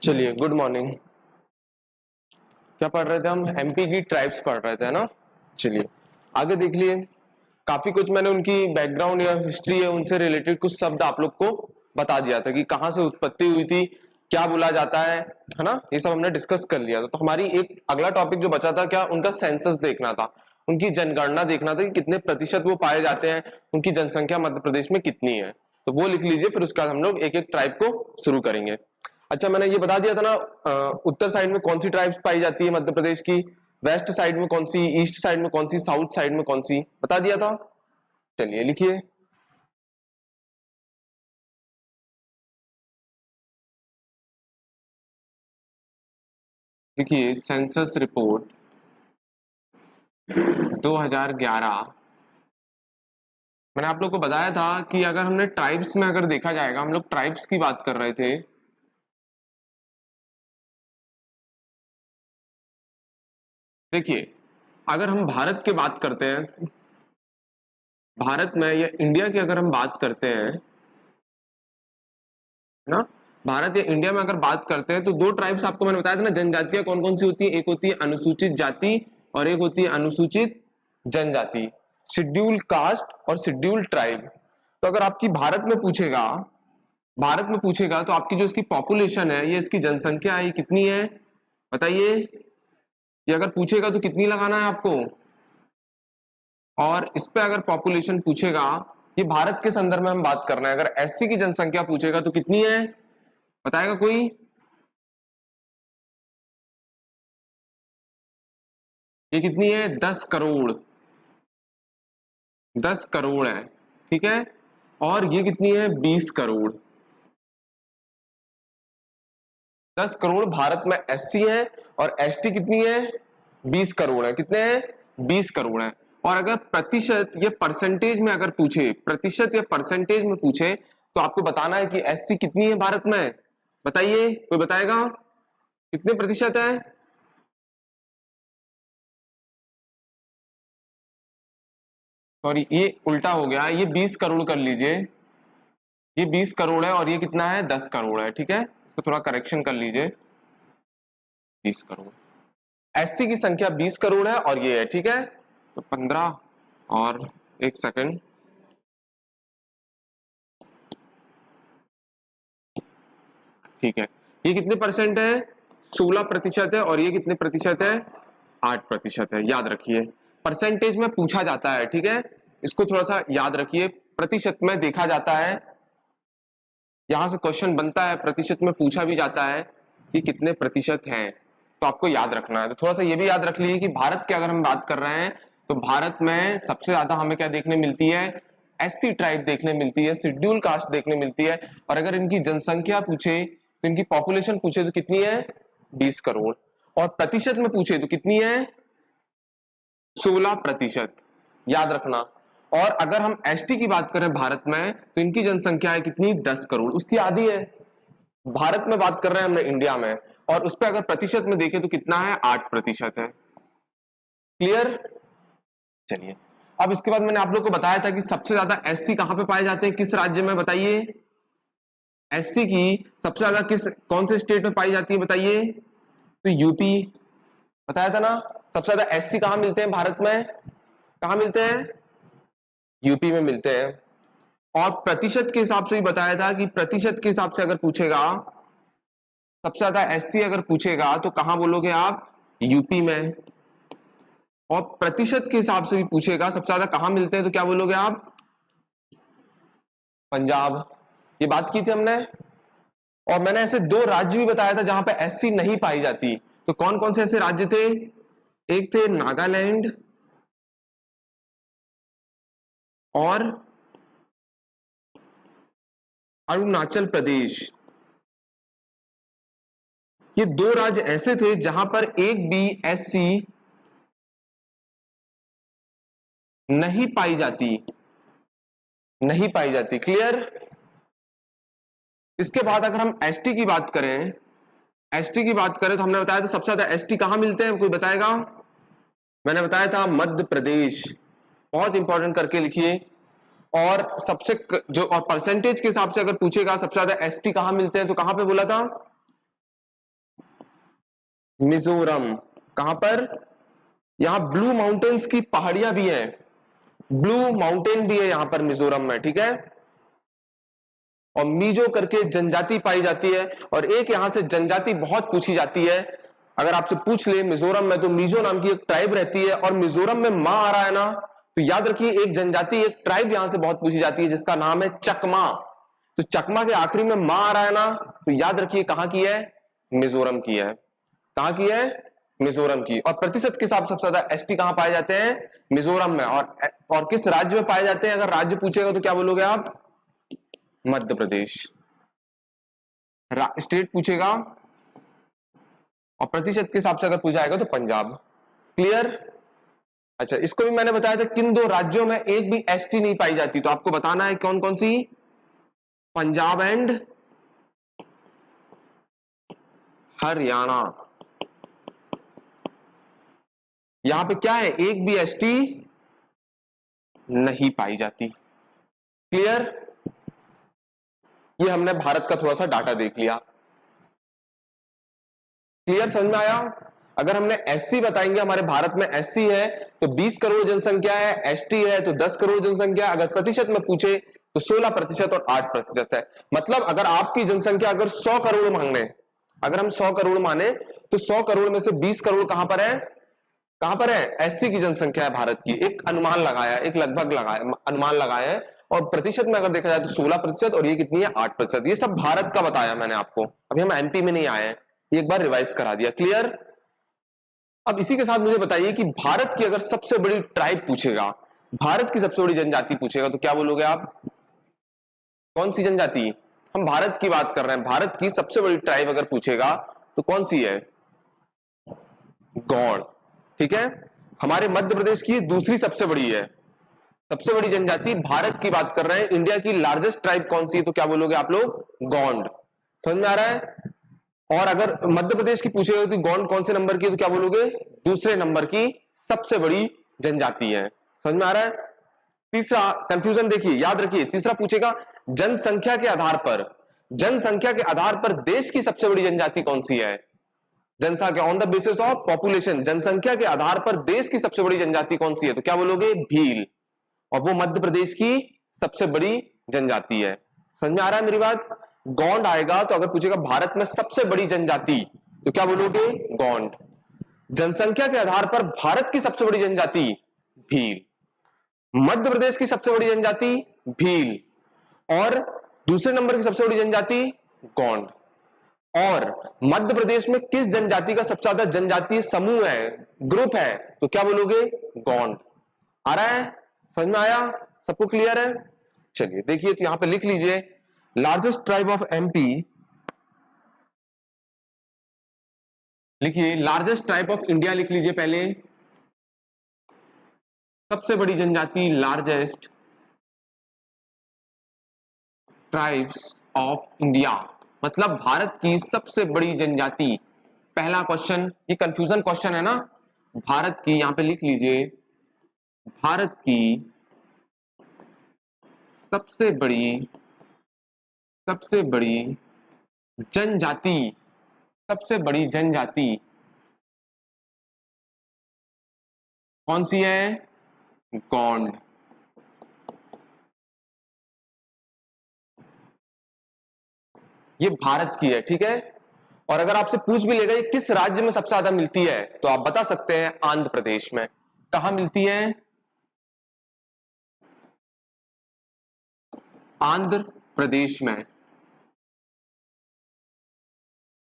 चलिए, good morning. क्या पढ़ रहे थे हम? एमपी की ट्राइब्स पढ़ रहे थे ना। चलिए आगे देख लिए। काफी कुछ मैंने उनकी बैकग्राउंड या हिस्ट्री है उनसे रिलेटेड कुछ शब्द आप लोग को बता दिया था कि कहाँ से उत्पत्ति हुई थी, क्या बोला जाता है ना। ये सब हमने डिस्कस कर लिया था। तो हमारी एक अगला टॉपिक जो बचा था, क्या उनका सेंसस देखना था, उनकी जनगणना देखना था कि कितने प्रतिशत वो पाए जाते हैं, उनकी जनसंख्या मध्य प्रदेश में कितनी है। तो वो लिख लीजिए, फिर उसके बाद हम लोग एक एक ट्राइब को शुरू करेंगे। अच्छा, मैंने ये बता दिया था ना, उत्तर साइड में कौन सी ट्राइब्स पाई जाती है मध्य प्रदेश की, वेस्ट साइड में कौन सी, ईस्ट साइड में कौन सी, साउथ साइड में कौन सी, बता दिया था। चलिए लिखिए। लिखिए सेंसस रिपोर्ट 2011। मैंने आप लोग को बताया था कि अगर हमने ट्राइब्स में अगर देखा जाएगा, हम लोग ट्राइब्स की बात कर रहे थे। देखिए, अगर हम भारत की बात करते हैं, भारत में या इंडिया की अगर हम बात करते हैं ना, भारत या इंडिया में अगर बात करते हैं तो दो ट्राइब्स आपको मैंने बताया था ना, जनजातियां कौन कौन सी होती है। एक होती है अनुसूचित जाति और एक होती है अनुसूचित जनजाति, शेड्यूल कास्ट और शेड्यूल ट्राइब। तो अगर आपकी भारत में पूछेगा, भारत में पूछेगा तो आपकी जो इसकी पॉपुलेशन है, ये इसकी जनसंख्या है, ये कितनी है बताइए। ये अगर पूछेगा तो कितनी लगाना है आपको। और इस पे अगर पॉपुलेशन पूछेगा, ये भारत के संदर्भ में हम बात कर रहे हैं, अगर एससी की जनसंख्या पूछेगा तो कितनी है बताएगा कोई। ये कितनी है? 10 करोड़, 10 करोड़ है, ठीक है। और ये कितनी है? 20 करोड़। 10 करोड़ भारत में एससी है और एसटी कितनी है? 20 करोड़ है। कितने हैं? 20 करोड़ है। और अगर प्रतिशत या परसेंटेज में अगर पूछे, प्रतिशत या परसेंटेज में पूछे, तो आपको बताना है कि एससी कितनी है भारत में। बताइए, कोई बताएगा कितने प्रतिशत है? सॉरी, ये उल्टा हो गया, ये 20 करोड़ कर लीजिए। ये 20 करोड़ है और ये कितना है? 10 करोड़ है, ठीक है। इसको थोड़ा करेक्शन कर लीजिए। 20 करोड़, एससी की संख्या 20 करोड़ है और ये है, ठीक है। तो 15 और 1 सेकंड, ठीक है। ये कितने परसेंट है? 16% है। और ये कितने प्रतिशत है? 8% है। याद रखिए, परसेंटेज में पूछा जाता है, ठीक है। इसको थोड़ा सा याद रखिए, प्रतिशत में देखा जाता है, यहां से क्वेश्चन बनता है, प्रतिशत में पूछा भी जाता है कि कितने प्रतिशत हैं, तो आपको याद रखना है। तो थोड़ा सा ये भी याद रख लीजिए कि भारत की अगर हम बात कर रहे हैं तो भारत में सबसे ज्यादा हमें क्या देखने मिलती है? एससी ट्राइब देखने मिलती है, शेड्यूल कास्ट देखने मिलती है। और अगर इनकी जनसंख्या पूछे तो इनकी पॉपुलेशन पूछे तो कितनी है? 20 करोड़। और प्रतिशत में पूछे तो कितनी है? 16%। याद रखना। और अगर हम एसटी की बात करें भारत में, तो इनकी जनसंख्या है कितनी? 10 करोड़, उसकी आधी है। भारत में बात कर रहे हैं हमने इंडिया में, और उस पर अगर प्रतिशत में देखें तो कितना है? 8% है। क्लियर? चलिए, अब इसके बाद मैंने आप लोग को बताया था कि सबसे ज्यादा एससी कहां पे पाए जाते हैं, किस राज्य में बताइए। एससी की सबसे ज्यादा किस, कौन से स्टेट में पाई जाती है बताइए। तो यूपी, बताया था ना। सबसे ज्यादा एससी कहां मिलते हैं भारत में? कहां मिलते हैं? यूपी में मिलते हैं। और प्रतिशत के हिसाब से भी बताया था कि प्रतिशत के हिसाब से अगर पूछेगा, सबसे ज्यादा एससी अगर पूछेगा तो कहां बोलोगे आप? यूपी में। और प्रतिशत के हिसाब से भी पूछेगा सबसे ज्यादा कहां मिलते हैं तो क्या बोलोगे आप? पंजाब। ये बात की थी हमने। और मैंने ऐसे दो राज्य भी बताया था जहां पे एससी नहीं पाई जाती। तो कौन कौन से ऐसे राज्य थे? एक थे नागालैंड और अरुणाचल प्रदेश। ये दो राज्य ऐसे थे जहां पर एक भी एससी नहीं पाई जाती, नहीं पाई जाती। क्लियर? इसके बाद अगर हम एसटी की बात करें, एसटी की बात करें तो हमने बताया था सबसे ज्यादा एसटी कहां मिलते हैं, कोई बताएगा? मैंने बताया था मध्य प्रदेश। बहुत इंपॉर्टेंट करके लिखिए। और सबसे जो और परसेंटेज के हिसाब से अगर पूछेगा सबसे ज्यादा एसटी कहां मिलते हैं तो कहां पे बोला था? मिजोरम। कहां पर? यहां ब्लू माउंटेन्स की पहाड़ियां भी हैं, ब्लू माउंटेन भी है यहां पर मिजोरम में, ठीक है। और मीजो करके जनजाति पाई जाती है, और एक यहां से जनजाति बहुत पूछी जाती है। अगर आपसे पूछ ले मिजोरम में, तो मिजो नाम की एक ट्राइब रहती है, और मिजोरम में मां आ रहा है ना, तो याद रखिए एक जनजाति, एक ट्राइब यहां से बहुत पूछी जाती है जिसका नाम है चकमा। तो चकमा के आखिरी में मां आ रहा है ना, तो याद रखिए कहां की है? मिजोरम की है। कहां की है? मिजोरम की। और प्रतिशत के हिसाब से सबसे ज्यादा एसटी कहां पाए जाते हैं? मिजोरम में। और किस राज्य में पाए जाते हैं? अगर राज्य पूछेगा तो क्या बोलोगे आप? मध्य प्रदेश। स्टेट पूछेगा, और प्रतिशत के हिसाब से अगर पूछा जाएगा तो पंजाब। क्लियर? अच्छा, इसको भी मैंने बताया था किन दो राज्यों में एक भी एसटी नहीं पाई जाती, तो आपको बताना है कौन कौन सी? पंजाब एंड हरियाणा। यहां पे क्या है? एक भी एसटी नहीं पाई जाती। क्लियर? ये हमने भारत का थोड़ा सा डाटा देख लिया। क्लियर? समझ में आया? अगर हमने एससी बताएंगे, हमारे भारत में एससी है तो 20 करोड़ जनसंख्या है, एसटी है तो 10 करोड़ जनसंख्या। अगर प्रतिशत में पूछे तो 16% और 8% है। मतलब अगर आपकी जनसंख्या अगर 100 करोड़ मांगे, अगर हम 100 करोड़ माने, तो 100 करोड़ में से 20 करोड़ कहां पर है? कहां पर है? एससी की जनसंख्या है भारत की। एक अनुमान लगाया, एक लगभग लगाया, अनुमान लगाया है। और प्रतिशत में अगर देखा जाए तो 16%, और ये कितनी है? 8%। ये सब भारत का बताया मैंने आपको, अभी हम एमपी में नहीं आए हैं, एक बार रिवाइज करा दिया। क्लियर? अब इसी के साथ मुझे बताइए कि भारत की अगर सबसे बड़ी ट्राइब पूछेगा, भारत की सबसे बड़ी जनजाति पूछेगा, तो क्या बोलोगे आप? कौन सी जनजाति? हम भारत की बात कर रहे हैं, भारत की सबसे बड़ी ट्राइब अगर पूछेगा तो कौन सी है? गौड़। ठीक है। हमारे मध्य प्रदेश की दूसरी सबसे बड़ी है, सबसे बड़ी जनजाति। भारत की बात कर रहे हैं, इंडिया की लार्जेस्ट ट्राइब कौन सी है? तो क्या बोलोगे आप लोग? गोंड। समझ में आ रहा है? और अगर मध्य प्रदेश की पूछेगा तो गोंड कौन से नंबर की है? तो क्या बोलोगे? दूसरे नंबर की सबसे बड़ी जनजाति है। समझ में आ रहा है? तीसरा कंफ्यूजन देखिए, याद रखिए, तीसरा पूछेगा जनसंख्या के आधार पर, जनसंख्या के आधार पर देश की सबसे बड़ी जनजाति कौन सी है? जनसंख्या, on the basis of population, जनसंख्या के आधार पर देश की सबसे बड़ी जनजाति कौन सी है? तो क्या बोलोगे? भील। और वो मध्य प्रदेश की सबसे बड़ी जनजाति है। समझ में आ रहा है मेरी बात? गोंड आएगा तो अगर पूछेगा भारत में सबसे बड़ी जनजाति, तो क्या बोलोगे? गोंड। जनसंख्या के आधार पर भारत की सबसे बड़ी जनजाति भील, मध्य प्रदेश की सबसे बड़ी जनजाति भील, और दूसरे नंबर की सबसे बड़ी जनजाति गोंड। और मध्य प्रदेश में किस जनजाति का सबसे ज्यादा जनजातीय समूह है, ग्रुप है? तो क्या बोलोगे? गोंड। आ रहा है? समझ में आया? सबको क्लियर है? चलिए देखिए, तो यहां पे लिख लीजिए लार्जेस्ट ट्राइब ऑफ एमपी, लिखिए लार्जेस्ट ट्राइब ऑफ इंडिया लिख लीजिए पहले, सबसे बड़ी जनजाति, लार्जेस्ट ट्राइब्स ऑफ इंडिया, मतलब भारत की सबसे बड़ी जनजाति। पहला क्वेश्चन, ये कंफ्यूजन क्वेश्चन है ना, भारत की, यहां पे लिख लीजिए भारत की सबसे बड़ी जनजाति, सबसे बड़ी जनजाति कौन सी है? गोंड। ये भारत की है, ठीक है। और अगर आपसे पूछ भी लेगा ये किस राज्य में सबसे ज्यादा मिलती है, तो आप बता सकते हैं आंध्र प्रदेश में। कहां मिलती है? आंध्र प्रदेश में।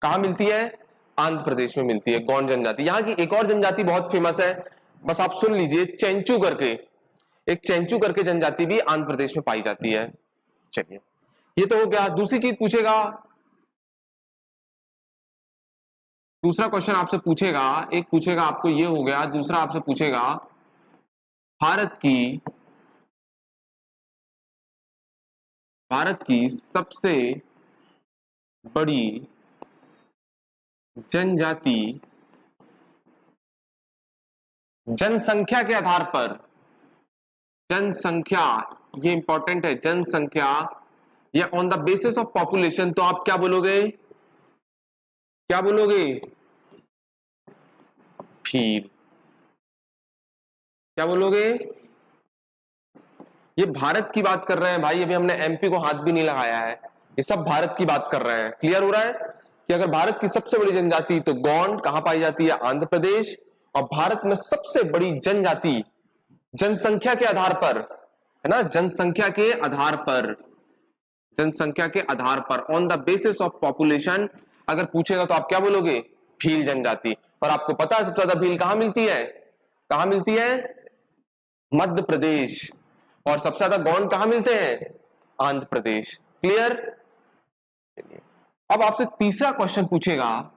कहां मिलती है? आंध्र प्रदेश में मिलती है गोंड जनजाति। यहां की एक और जनजाति बहुत फेमस है, बस आप सुन लीजिए, चेंचू करके, एक चेंचू करके जनजाति भी आंध्र प्रदेश में पाई जाती है। चलिए, ये तो हो गया। दूसरी चीज पूछेगा, दूसरा क्वेश्चन आपसे पूछेगा, एक पूछेगा आपको, ये हो गया। दूसरा आपसे पूछेगा भारत की सबसे बड़ी जनजाति जनसंख्या के आधार पर, जनसंख्या, ये इंपॉर्टेंट है, जनसंख्या या on the basis of population, तो आप क्या बोलोगे? क्या बोलोगे? भील। क्या बोलोगे? ये भारत की बात कर रहे हैं भाई, अभी हमने एमपी को हाथ भी नहीं लगाया है, ये सब भारत की बात कर रहे हैं। क्लियर हो रहा है कि अगर भारत की सबसे बड़ी जनजाति तो गौंड कहां पाई जाती है? आंध्र प्रदेश। और भारत में सबसे बड़ी जनजाति जनसंख्या के आधार पर, है ना, जनसंख्या के आधार पर, जनसंख्या के आधार पर, on the basis of population अगर पूछेगा तो आप क्या बोलोगे? भील जनजाति। और आपको पता है सबसे ज्यादा भील कहां मिलती है? कहां मिलती है? मध्य प्रदेश। और सबसे ज्यादा गौंड कहां मिलते हैं? आंध्र प्रदेश। क्लियर? अब आपसे तीसरा क्वेश्चन पूछेगा,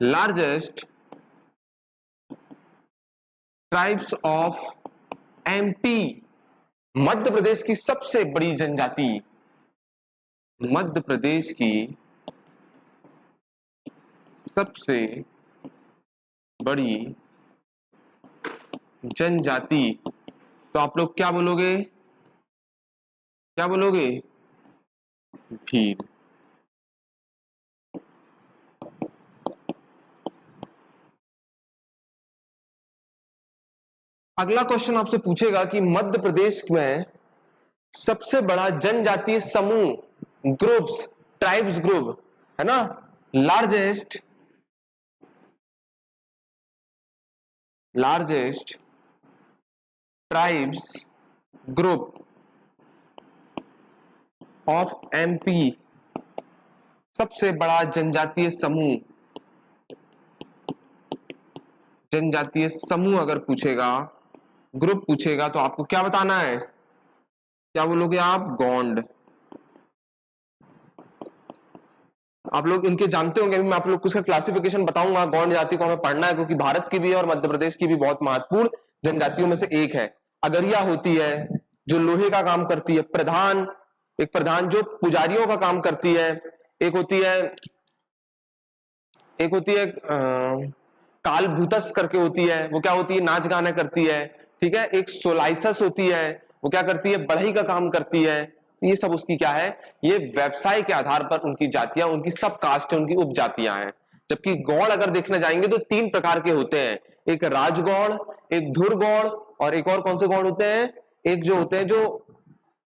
largest tribes of MP, Madhya Pradesh की सबसे बड़ी जनजाति, मध्य प्रदेश की सबसे बड़ी जनजाति, तो आप लोग क्या बोलोगे? क्या बोलोगे? भील। अगला क्वेश्चन आपसे पूछेगा कि मध्य प्रदेश में सबसे बड़ा जनजातीय समूह, ग्रुप्स, ट्राइब्स ग्रुप, है ना, largest tribes group of MP, सबसे बड़ा जनजातीय समूह, जनजातीय समूह अगर पूछेगा, ग्रुप पूछेगा, तो आपको क्या बताना है? क्या बोलोगे आप? गौंड। आप लोग इनके जानते होंगे, मैं आप लोग को उसका क्लासिफिकेशन बताऊंगा। गौंड जाति को हमें पढ़ना है क्योंकि भारत की भी है और मध्य प्रदेश की भी बहुत महत्वपूर्ण जनजातियों में से एक है। अगरिया होती है जो लोहे का काम करती है, प्रधान, एक प्रधान जो पुजारियों का काम करती है, एक होती है, एक होती है काल भूतस करके होती है, वो क्या होती है? नाच गाना करती है। ठीक है। एक सोलाइसस होती है, वो क्या करती है? बढ़ई का काम करती है। ये सब उसकी क्या है? ये व्यवसाय के आधार पर उनकी जातियां, उनकी सब कास्ट है, उनकी उपजातियां हैं। जबकि गौड़ अगर देखने जाएंगे तो 3 प्रकार के होते हैं, एक राजगौड़, एक धुर गौड़, और एक और कौन से गौड़ होते हैं? एक जो होते हैं जो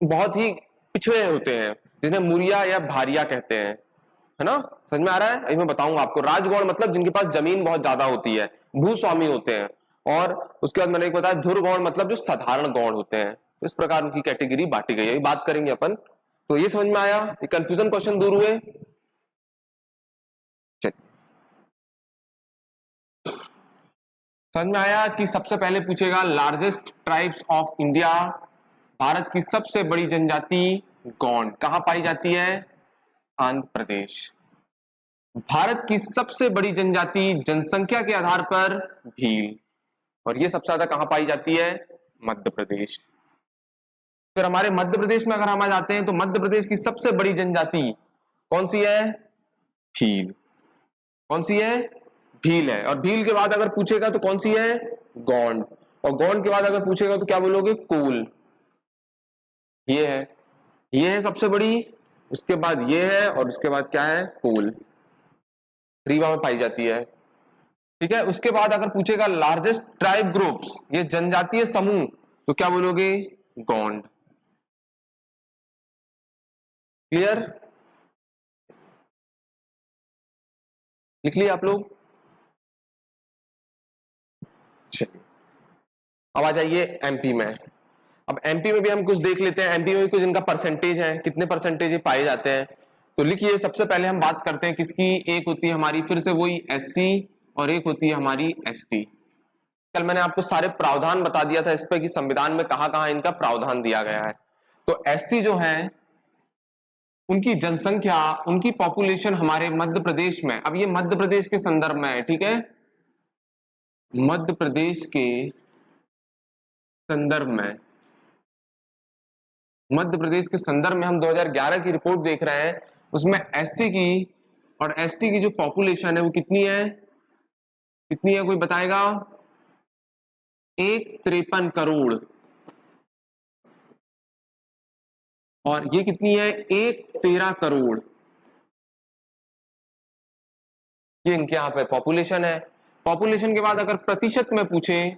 बहुत ही पिछड़े होते हैं, जिन्हें मुरिया या भारिया कहते हैं, है ना। समझ में आ रहा है? अभी मैं बताऊंगा आपको। राजगौड़ मतलब जिनके पास जमीन बहुत ज्यादा होती है, भूस्वामी होते हैं। और उसके बाद मैंने एक बताया धुर गौड़ मतलब जो साधारण गौड़ होते हैं। इस प्रकार उनकी कैटेगरी बांटी गई है, बात करेंगे अपन। तो ये समझ में आया? ये कंफ्यूजन क्वेश्चन दूर हुए? समझ में आया कि सबसे पहले पूछेगा largest tribes of India, Bharat की सबसे बड़ी जनजाति गौंड कहां पाई जाती है? आंध्र प्रदेश। भारत की सबसे बड़ी जनजाति जनसंख्या के आधार पर भील, और ये सबसे ज्यादा कहां पाई जाती है? मध्य प्रदेश। फिर हमारे मध्य प्रदेश में अगर हम आ जाते हैं तो मध्य प्रदेश की सबसे बड़ी जनजाति कौन सी है? भील। कौन सी है? भील है। और भील के बाद अगर पूछेगा तो कौन सी है? गौंड। और गौंड के बाद अगर पूछेगा तो क्या बोलोगे? कोल। ये है, ये है सबसे बड़ी, उसके बाद ये है, और उसके बाद क्या है? कोल, रीवा में पाई जाती है। ठीक है। उसके बाद अगर पूछेगा लार्जेस्ट ट्राइब ग्रुप्स, ये जनजातीय समूह, तो क्या बोलोगे? गौंड। क्लियर? लिख लिया आप लोग? चलिए अब आ जाइए एमपी में। अब एमपी में भी हम कुछ देख लेते हैं। एमपी में भी कुछ इनका परसेंटेज है, कितने परसेंटेज ये पाए जाते हैं। तो लिखिए, सबसे पहले हम बात करते हैं किसकी। एक होती है हमारी फिर से वही एससी, और एक होती है हमारी एसटी। कल मैंने आपको सारे प्रावधान बता दिया था इस पे कि संविधान में कहां कहां इनका प्रावधान दिया गया है। तो एससी जो है उनकी जनसंख्या, उनकी पॉपुलेशन हमारे मध्य प्रदेश में, अब ये मध्य प्रदेश के संदर्भ में है, ठीक है, मध्य प्रदेश के संदर्भ में, मध्य प्रदेश के संदर्भ में हम 2011 की रिपोर्ट देख रहे हैं। उसमें एससी की और एसटी की जो पॉपुलेशन है वो कितनी है? कितनी है कोई बताएगा? 153 करोड़। और ये कितनी है? 113 करोड़। ये इनके यहाँ पे पॉपुलेशन है। पॉपुलेशन के बाद अगर प्रतिशत में पूछे,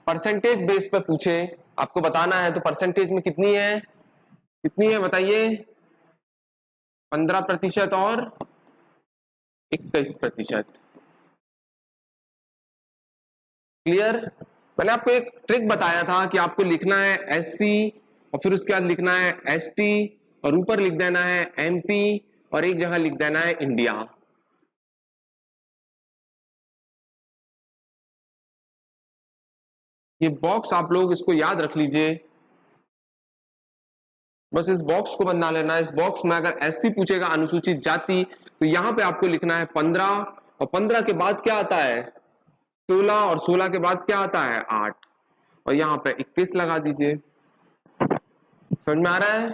परसेंटेज बेस पे पूछे, आपको बताना है तो परसेंटेज में कितनी है बताइए, 15% और 21%। क्लियर। मैंने आपको एक ट्रिक बताया था कि आपको लिखना है एससी और फिर उसके बाद लिखना है एसटी और ऊपर लिख देना है एमपी और एक जगह लिख देना है इंडिया। ये बॉक्स आप लोग इसको याद रख लीजिए, बस इस बॉक्स को बना लेना है। इस बॉक्स में अगर एससी पूछेगा अनुसूचित जाति तो यहां पे आपको लिखना है 15 और 15 के बाद क्या आता है 16 और 16 के बाद क्या आता है 8 और यहाँ पे 21 लगा दीजिए। समझ में आ रहा है?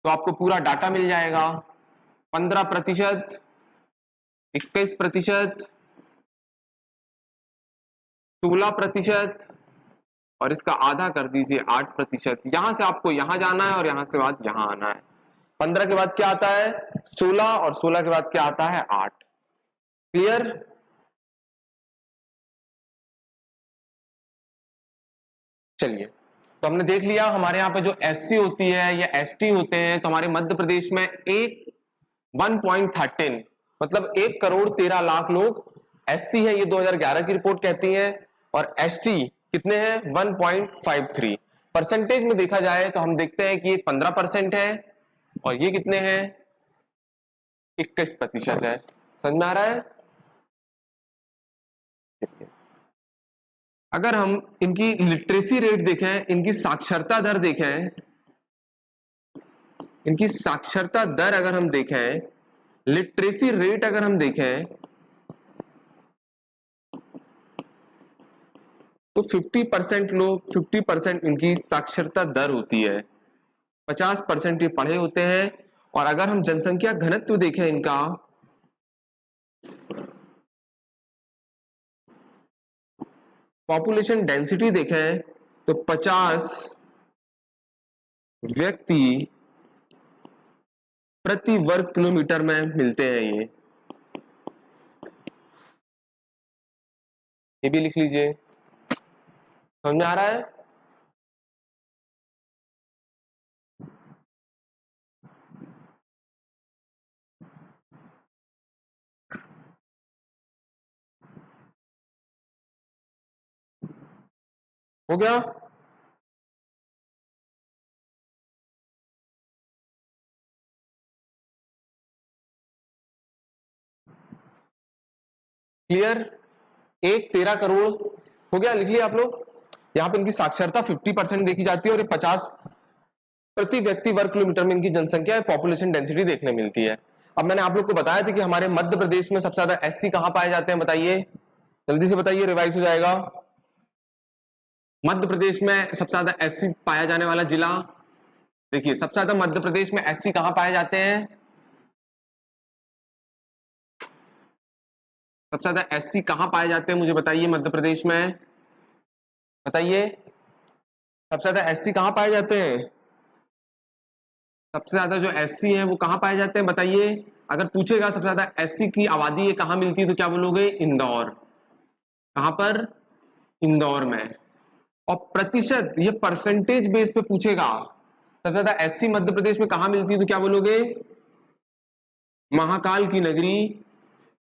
तो आपको पूरा डाटा मिल जाएगा, 15%, 21%, 16% और इसका आधा कर दीजिए 8%। यहां से आपको यहां जाना है और यहां से बाद यहां आना है। 15 के बाद क्या आता है 16 और 16 के बाद क्या आता है 8। क्लियर। चलिए, तो हमने देख लिया हमारे यहाँ पे जो एससी होती है या एसटी होते हैं, तो हमारे मध्य प्रदेश में 1.13 मतलब 1,13,00,000 लोग एससी है, ये 2011 की रिपोर्ट कहती है, और एसटी कितने हैं 1.53। परसेंटेज में देखा जाए तो हम देखते हैं कि ये 15% है और ये कितने हैं 21% है। समझ में आ रहा है? अगर हम इनकी लिटरेसी रेट देखें, इनकी साक्षरता दर देखें, इनकी साक्षरता दर अगर हम देखें, लिटरेसी रेट अगर हम देखें तो 50% लोग 50% इनकी साक्षरता दर होती है, 50% ये पढ़े होते हैं। और अगर हम जनसंख्या घनत्व देखें इनका, पॉपुलेशन डेंसिटी देखें तो 50 व्यक्ति प्रति वर्ग किलोमीटर में मिलते हैं। ये भी लिख लीजिए। समझ में आ रहा है? हो गया। क्लियर। 1,13 करोड़ हो गया, लिख लिया आप लोग। यहाँ पे इनकी साक्षरता 50% देखी जाती है और ये 50 प्रति व्यक्ति वर्ग किलोमीटर में इनकी जनसंख्या है, पॉपुलेशन डेंसिटी देखने मिलती है। अब मैंने आप लोग को बताया था कि हमारे मध्य प्रदेश में सबसे ज्यादा एससी कहां पाए जाते हैं, बताइए जल्दी से बताइए, रिवाइज हो जाएगा। मध्य प्रदेश में सबसे ज्यादा एससी पाया जाने वाला जिला, देखिए सबसे ज्यादा मध्य प्रदेश में एससी कहां पाए जाते हैं, सबसे ज्यादा एससी कहां पाए जाते हैं मुझे बताइए मध्य प्रदेश में, बताइए सबसे ज्यादा एससी कहां पाए जाते हैं, सबसे ज्यादा जो एससी है वो कहां पाए जाते हैं बताइए। अगर पूछेगा सबसे ज्यादा एससी की आबादी है कहां मिलती है तो क्या बोलोगे इंदौर। कहां पर, इंदौर में। और प्रतिशत, ये परसेंटेज बेस पे पूछेगा सबसे ज्यादा एससी मध्य प्रदेश में कहां मिलती है तो क्या बोलोगे महाकाल की नगरी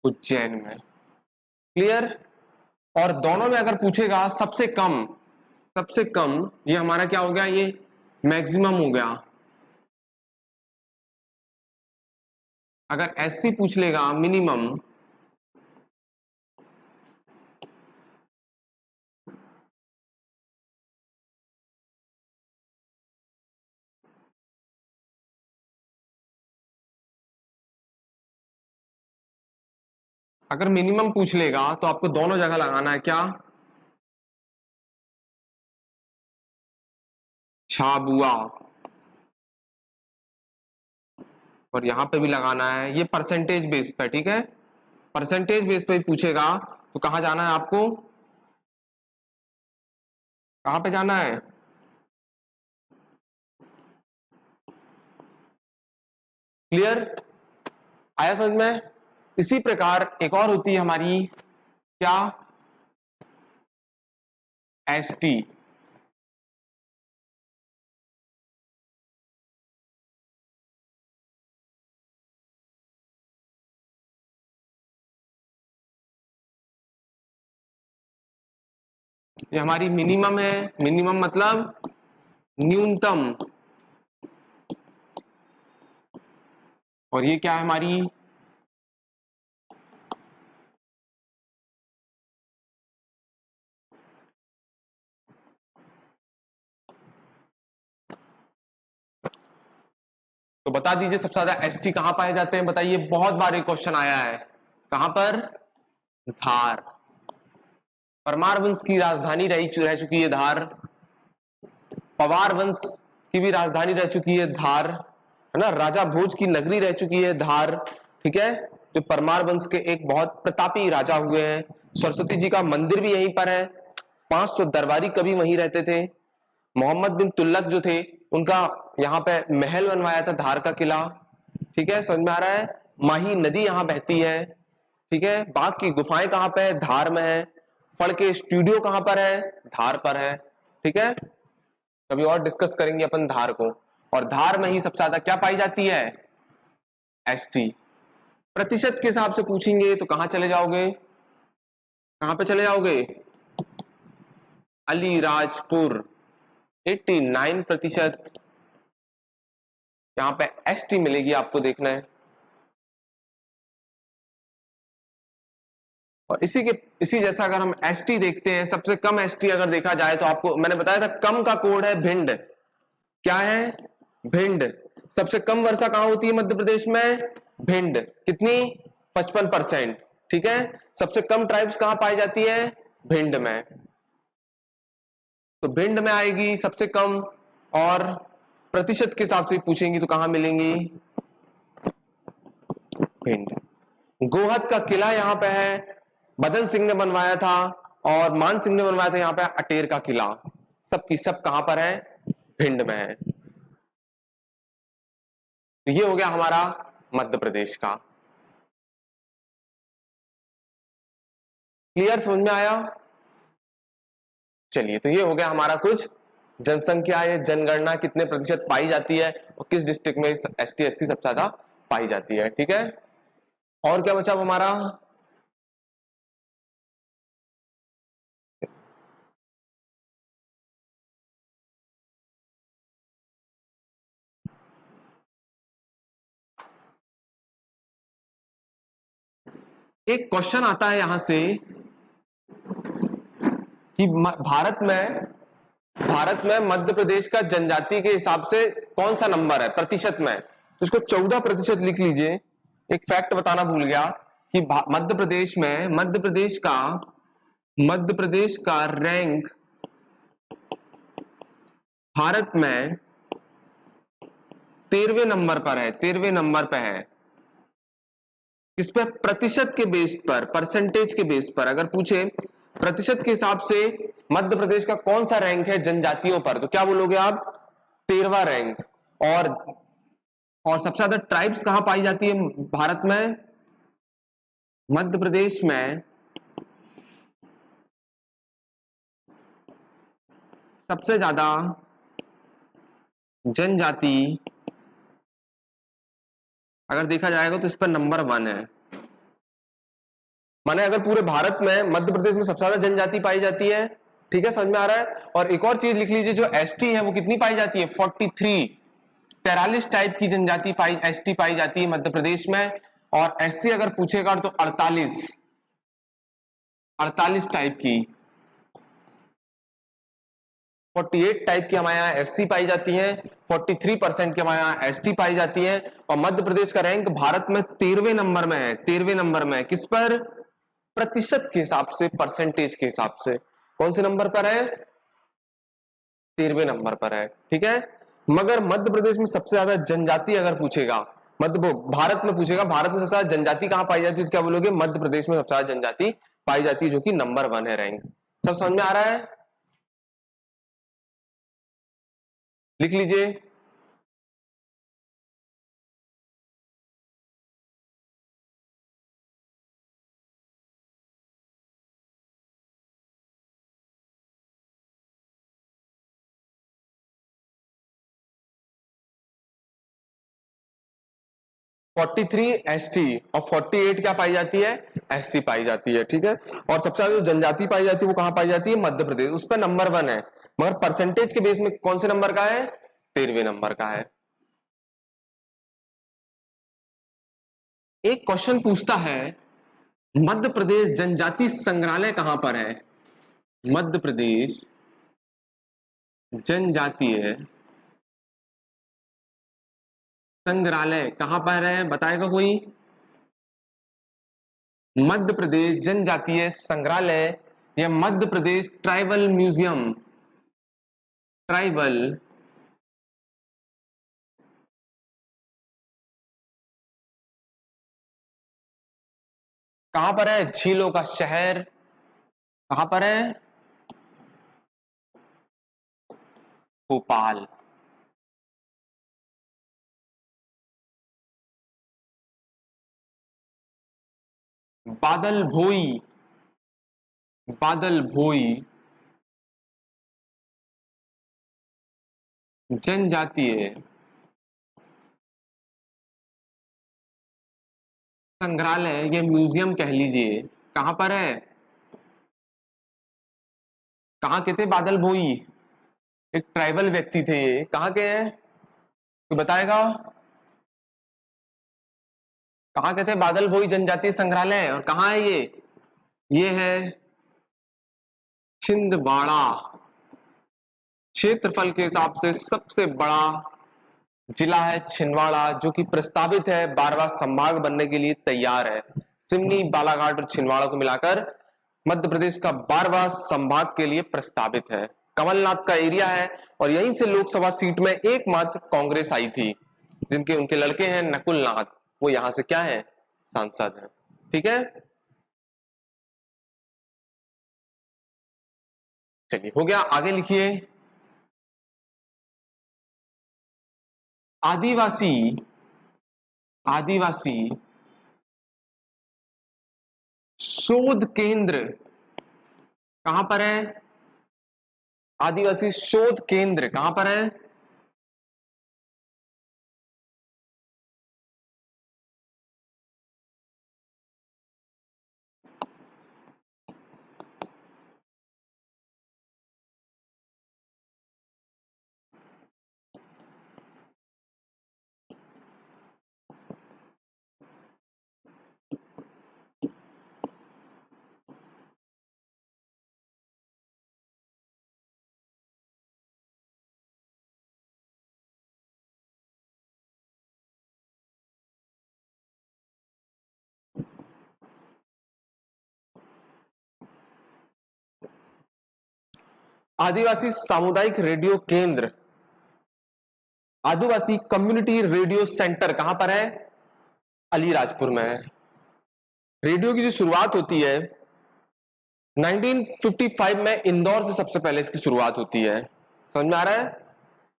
उज्जैन में। क्लियर। और दोनों में अगर पूछेगा सबसे कम, सबसे कम ये हमारा क्या हो गया, ये मैक्सिमम हो गया। अगर एससी पूछ लेगा मिनिमम, अगर मिनिमम पूछ लेगा तो आपको दोनों जगह लगाना है क्या, छाबुआ, और यहां पे भी लगाना है, ये परसेंटेज बेस पे। ठीक है, परसेंटेज बेस पे पूछेगा तो कहां जाना है आपको, कहां पे जाना है, क्लियर, आया समझ में। इसी प्रकार एक और होती है हमारी क्या, एसटी। ये हमारी मिनिमम है, मिनिमम मतलब न्यूनतम, और ये क्या है हमारी, तो बता दीजिए सबसे ज्यादा एसटी कहां पाए जाते हैं, बताइए, बहुत बार ये क्वेश्चन आया है, कहां पर, धार। परमार वंश की राजधानी रह चुकी है धार, पवार वंश की भी राजधानी रह चुकी है धार, है ना, राजा भोज की नगरी रह चुकी है धार, ठीक है, जो परमार वंश के एक बहुत प्रतापी राजा हुए हैं। सरस्वती जी का मंदिर भी यहीं पर है, 500 दरबारी कवि वहीं रहते थे। मोहम्मद बिन तुगलक जो थे, उनका यहाँ पे महल बनवाया था, धार का किला, ठीक है, समझ में आ रहा है। माही नदी यहाँ बहती है, ठीक है। बाघ की गुफाएं कहाँ पे है, धार में है। फड़ के स्टूडियो कहाँ पर है, धार पर है, ठीक है। कभी और डिस्कस करेंगे अपन धार को। और धार में ही सबसे ज्यादा क्या पाई जाती है, एसटी। प्रतिशत के हिसाब से पूछेंगे तो कहां चले जाओगे, कहां पे चले जाओगे, अलीराजपुर 89%, यहां पे एसटी मिलेगी आपको, देखना है। और इसी जैसा अगर हम एसटी देखते हैं, सबसे कम एसटी अगर देखा जाए तो आपको मैंने बताया था कम का कोड है भिंड, क्या है, भिंड। सबसे कम वर्षा कहां होती है मध्य प्रदेश में, भिंड, कितनी, 55%, ठीक है। सबसे कम ट्राइब्स कहां पाई जाती है, भिंड में, तो भिंड में आएगी सबसे कम। और प्रतिशत के हिसाब से पूछेंगी तो कहां मिलेंगी, भिंड। गोहद का किला यहां पे है, बदन सिंह ने बनवाया था, और मान सिंह ने बनवाया था यहां पे अटेर का किला, सबकी सब कहां पर है, भिंड में है। तो ये हो गया हमारा मध्य प्रदेश का। क्लियर, समझ में आया। चलिए, तो ये हो गया हमारा कुछ जनसंख्या या जनगणना कितने प्रतिशत पाई जाती है और किस डिस्ट्रिक्ट में एसटी एससी सबसे ज्यादा पाई जाती है, ठीक है। और क्या बचा अब हमारा, एक क्वेश्चन आता है यहां से कि भारत में मध्य प्रदेश का जनजाति के हिसाब से कौन सा नंबर है प्रतिशत में, तो इसको 14% लिख लीजिए। एक फैक्ट बताना भूल गया कि मध्य प्रदेश का रैंक भारत में 13वें नंबर पर है, 13वें नंबर पर है। किस पे, प्रतिशत के बेस पर, परसेंटेज के बेस पर अगर पूछे प्रतिशत के हिसाब से मध्य प्रदेश का कौन सा रैंक है जनजातियों पर, तो क्या बोलोगे आप, 13वां रैंक। और सबसे ज्यादा ट्राइब्स कहां पाई जाती है भारत में, मध्य प्रदेश में सबसे ज्यादा जनजाति अगर देखा जाएगा तो इस पर नंबर 1 है। माने अगर पूरे भारत में मध्य प्रदेश में सबसे ज्यादा जनजाति पाई जाती है, ठीक है, समझ में आ रहा है। और एक और चीज लिख लीजिए, जो एसटी है वो कितनी पाई जाती है, 43 टाइप की जनजाति एसटी पाई जाती है मध्य प्रदेश में। और एससी अगर पूछेगा तो 48 टाइप की, 48 टाइप की हमारे यहाँ एससी पाई जाती है, 43% की हमारे यहाँ एसटी पाई जाती है। और मध्य प्रदेश का रैंक भारत में 13वें नंबर में है, 13वें नंबर में। किस पर, प्रतिशत के हिसाब से, परसेंटेज के हिसाब से कौन से नंबर पर है, 13वें नंबर पर है, ठीक है। मगर मध्य प्रदेश में सबसे ज्यादा जनजाति अगर पूछेगा, भारत में पूछेगा, भारत में सबसे ज्यादा जनजाति कहां पाई जाती है, तो क्या बोलोगे, मध्य प्रदेश में सबसे ज्यादा जनजाति पाई जाती है, जो कि नंबर 1 है रैंक। सब समझ में आ रहा है, लिख लीजिए। 43 एसटी और 48 क्या पाई जाती है, एससी पाई जाती है। ठीक है, और सबसे ज्यादा जो जनजाति पाई जाती है वो कहां पाई जाती है, मध्य प्रदेश, उस पर नंबर 1 है, मगर परसेंटेज के बेस में कौन से नंबर का है, 13वें नंबर का है। एक क्वेश्चन पूछता है मध्य प्रदेश जनजाति संग्रहालय कहां पर है, मध्य प्रदेश जनजातीय संग्रहालय कहां पर है, बताएगा कोई। मध्य प्रदेश जनजातीय संग्रहालय या Madhya Pradesh tribal museum, tribal कहां पर है, झीलों का शहर कहां पर है, भोपाल। बादल भोई, बादल भोई जनजातीय संग्रहालय या म्यूजियम कह लीजिए, कहां पर है, कहां के थे बादल भोई, एक ट्राइबल व्यक्ति थे, ये कहां के हैं, तो बताएगा। कहां के थे बादल भोई जनजातीय संग्रहालय, और कहां है ये है छिंदवाड़ा। क्षेत्रफल के हिसाब से सबसे बड़ा जिला है छिंदवाड़ा, जो कि प्रस्तावित है 12वां संभाग बनने के लिए तैयार है। सिवनी, बालाघाट और छिंदवाड़ा को मिलाकर मध्य प्रदेश का 12वां संभाग के लिए प्रस्तावित है। कमलनाथ का एरिया है और यहीं से लोकसभा सीट में एकमात्र कांग्रेस आई थी, जिनके उनके लड़के हैं नकुल नाथ, वो यहां से क्या है, सांसद हैं। ठीक है, चलिए हो गया, आगे लिखिए। आदिवासी, आदिवासी शोध केंद्र कहां पर है, आदिवासी शोध केंद्र कहां पर है, आदिवासी सामुदायिक रेडियो केंद्र, आदिवासी कम्युनिटी रेडियो सेंटर कहां पर है, अलीराजपुर में है। रेडियो की जो शुरुआत होती है 1955 में इंदौर से सबसे पहले इसकी शुरुआत होती है, समझ में आ रहा है।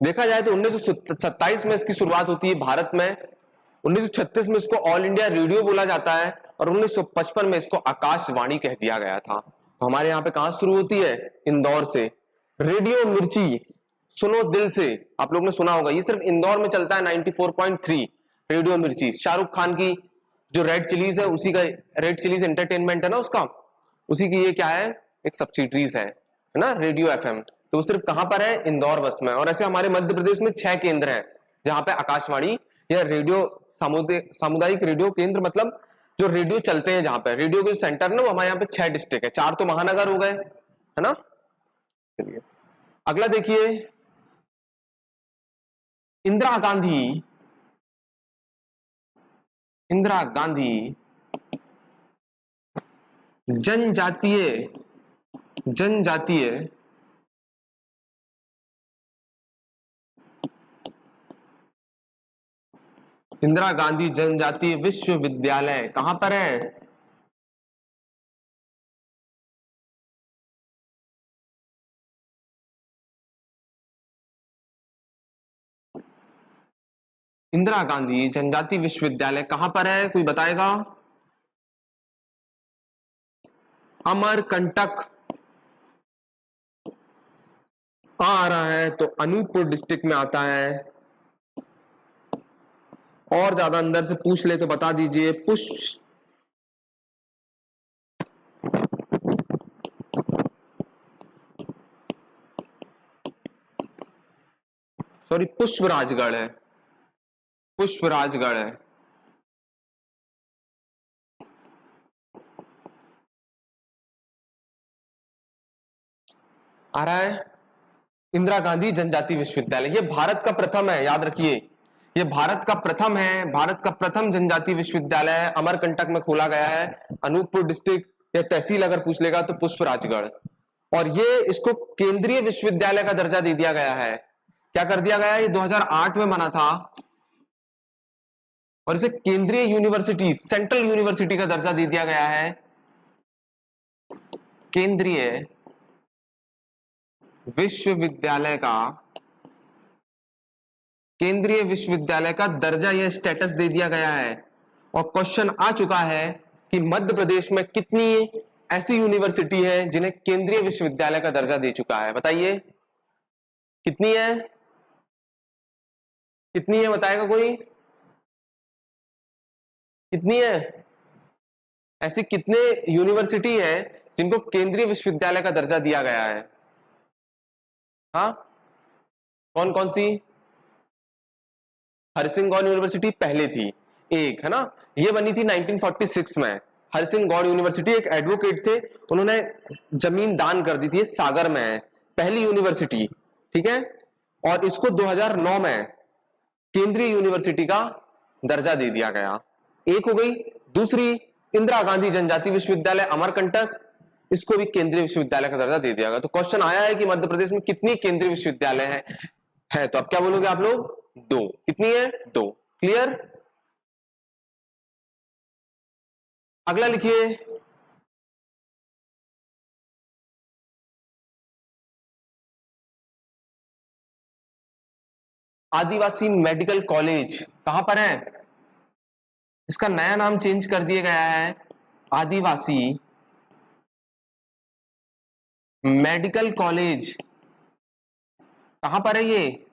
देखा जाए तो 1927 में इसकी शुरुआत होती है भारत में, 1936 में इसको ऑल इंडिया रेडियो बोला जाता है और 1955 में इसको आकाशवाणी कह दिया गया था। तो हमारे यहाँ पे कहां शुरू होती है, इंदौर से। रेडियो मिर्ची, सुनो दिल से, आप लोग ने सुना होगा, ये सिर्फ इंदौर में चलता है 94.3 रेडियो मिर्ची। शाहरुख खान की जो रेड चिलीज है, उसी का, रेड चिलीज एंटरटेनमेंट है ना उसका, उसी की ये क्या है, एक सब्सिडीज है ना, रेडियो एफएम। तो वो सिर्फ कहां पर है, इंदौर बस में। और ऐसे हमारे मध्य प्रदेश में 6 केंद्र हैं जहां पे आकाशवाणी या रेडियो सामुदायिक रेडियो केंद्र, मतलब जो रेडियो चलते हैं, जहां पे रेडियो के सेंटर ना, वो हमारे यहाँ पे 6 डिस्ट्रिक्ट है, 4 तो महानगर हो गए, है ना। चलिए अगला देखिए, इंदिरा गांधी, इंदिरा गांधी जनजातीय, जनजातीय इंदिरा गांधी जनजातीय विश्वविद्यालय कहां पर है, इंदिरा गांधी जनजातीय विश्वविद्यालय कहां पर है, कोई बताएगा। अमरकंटक आ रहा है तो अनूपपुर डिस्ट्रिक्ट में आता है, और ज्यादा अंदर से पूछ ले तो बता दीजिए। पुष्प, सॉरी पुष्पराजगढ़ है, पुष्पराजगढ़ है। आ रहा है? इंदिरा गांधी जनजाति विश्वविद्यालय, ये भारत का प्रथम है, याद रखिए, ये भारत का प्रथम है, भारत का प्रथम जनजाति विश्वविद्यालय है, अमरकंटक में खोला गया है। अनूपपुर डिस्ट्रिक्ट या तहसील अगर पूछ लेगा तो पुष्पराजगढ़। और ये इसको केंद्रीय विश्वविद्यालय का दर्जा दे दिया गया है। क्या कर दिया गया है? ये 2008 में बना था और इसे केंद्रीय यूनिवर्सिटी, सेंट्रल यूनिवर्सिटी का दर्जा दे दिया गया है। केंद्रीय विश्वविद्यालय का, केंद्रीय विश्वविद्यालय का दर्जा, यह स्टेटस दे दिया गया है। और क्वेश्चन आ चुका है कि मध्य प्रदेश में कितनी ऐसी यूनिवर्सिटी है जिन्हें केंद्रीय विश्वविद्यालय का दर्जा दे चुका है? बताइए कितनी है, कितनी है बताएगा कोई? कितनी है? ऐसी कितने यूनिवर्सिटी है जिनको केंद्रीय विश्वविद्यालय का दर्जा दिया गया है? हाँ, कौन कौन सी? हरसिंह गौड़ यूनिवर्सिटी पहले थी, एक है ना, ये बनी थी 1946 में। हरसिंह गौड़ यूनिवर्सिटी एक एडवोकेट थे, उन्होंने जमीन दान कर दी थी, सागर में है, पहली यूनिवर्सिटी, ठीक है। और इसको 2009 में केंद्रीय यूनिवर्सिटी का दर्जा दे दिया गया। एक हो गई। दूसरी, इंदिरा गांधी जनजाति विश्वविद्यालय अमरकंटक, इसको भी केंद्रीय विश्वविद्यालय का दर्जा दे दिया गया। तो क्वेश्चन आया है कि मध्य प्रदेश में कितनी केंद्रीय विश्वविद्यालय है तो अब क्या बोलोगे आप लोग? दो। कितनी है? दो। क्लियर? अगला लिखिए। आदिवासी मेडिकल कॉलेज कहां पर है? इसका नया नाम चेंज कर दिया गया है, आदिवासी मेडिकल कॉलेज। कहां पर है ये?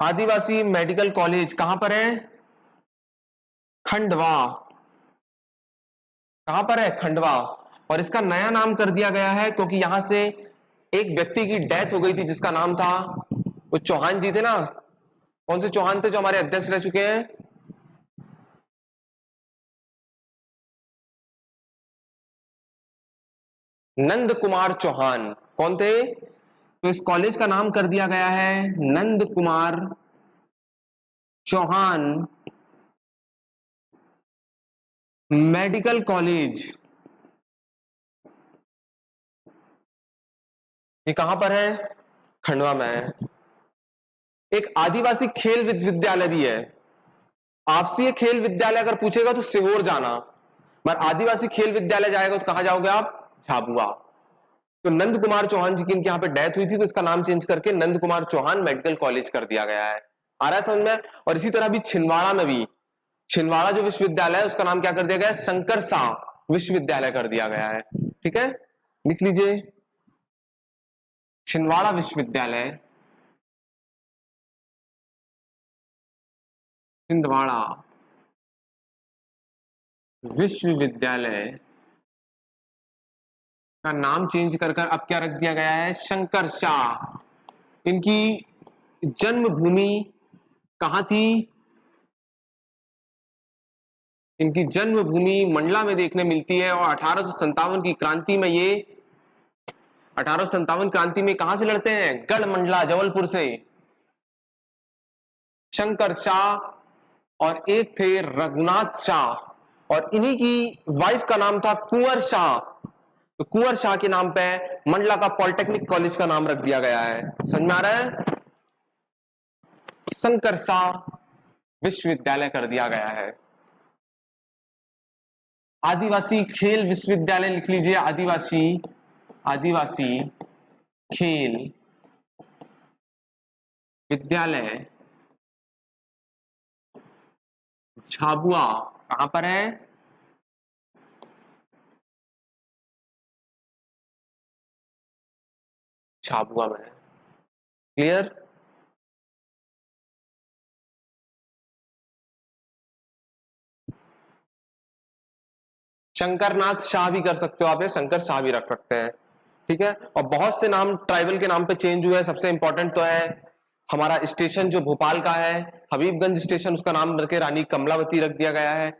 आदिवासी मेडिकल कॉलेज कहां पर है? खंडवा। कहां पर है? खंडवा। और इसका नया नाम कर दिया गया है क्योंकि यहां से एक व्यक्ति की डेथ हो गई थी जिसका नाम था, वो चौहान जी थे ना, कौन से चौहान थे जो हमारे अध्यक्ष रह चुके हैं? नंद कुमार चौहान। कौन थे? तो इस कॉलेज का नाम कर दिया गया है नंद कुमार चौहान मेडिकल कॉलेज। ये कहां पर है? खंडवा में है। एक आदिवासी खेल विद्यालय भी है। आपसी खेल विद्यालय अगर पूछेगा तो सीहोर जाना, मगर आदिवासी खेल विद्यालय जाएगा तो कहां जाओगे आप? झाबुआ। तो नंद कुमार चौहान जी की इनके यहाँ पे डेथ हुई थी तो इसका नाम चेंज करके नंद कुमार चौहान मेडिकल कॉलेज कर दिया गया है। आ रहा है समझ में? और इसी तरह भी छिंदवाड़ा में भी, छिंदवाड़ा जो विश्वविद्यालय है उसका नाम क्या कर दिया गया है? शंकर शाह विश्वविद्यालय कर दिया गया है। ठीक है, लिख लीजिए, छिंदवाड़ा विश्वविद्यालय, छिंदवाड़ा विश्वविद्यालय का नाम चेंज कर कर अब क्या रख दिया गया है? शंकर शाह। इनकी जन्मभूमि कहां थी? इनकी जन्मभूमि मंडला में देखने मिलती है। और 1857 की क्रांति में ये, 1857 क्रांति में कहां से लड़ते हैं? गढ़ मंडला जबलपुर से। शंकर शाह और एक थे रघुनाथ शाह, और इन्हीं की वाइफ का नाम था कुंवर शाह। तो कुंवर शाह के नाम पे मंडला का पॉलिटेक्निक कॉलेज का नाम रख दिया गया है। समझ में आ रहा है? शंकर शाह विश्वविद्यालय कर दिया गया है। आदिवासी खेल विश्वविद्यालय लिख लीजिए, आदिवासी, आदिवासी खेल विद्यालय झाबुआ। कहां पर है? झाबुआ में है। क्लियर? शंकरनाथ शाह भी कर सकते हो आप, या शंकर शाह भी रख सकते हैं, ठीक है। और बहुत से नाम ट्राइबल के नाम पे चेंज हुए हैं। सबसे इंपॉर्टेंट तो है हमारा स्टेशन जो भोपाल का है, हबीबगंज स्टेशन, उसका नाम रख के रानी कमलावती रख दिया गया है।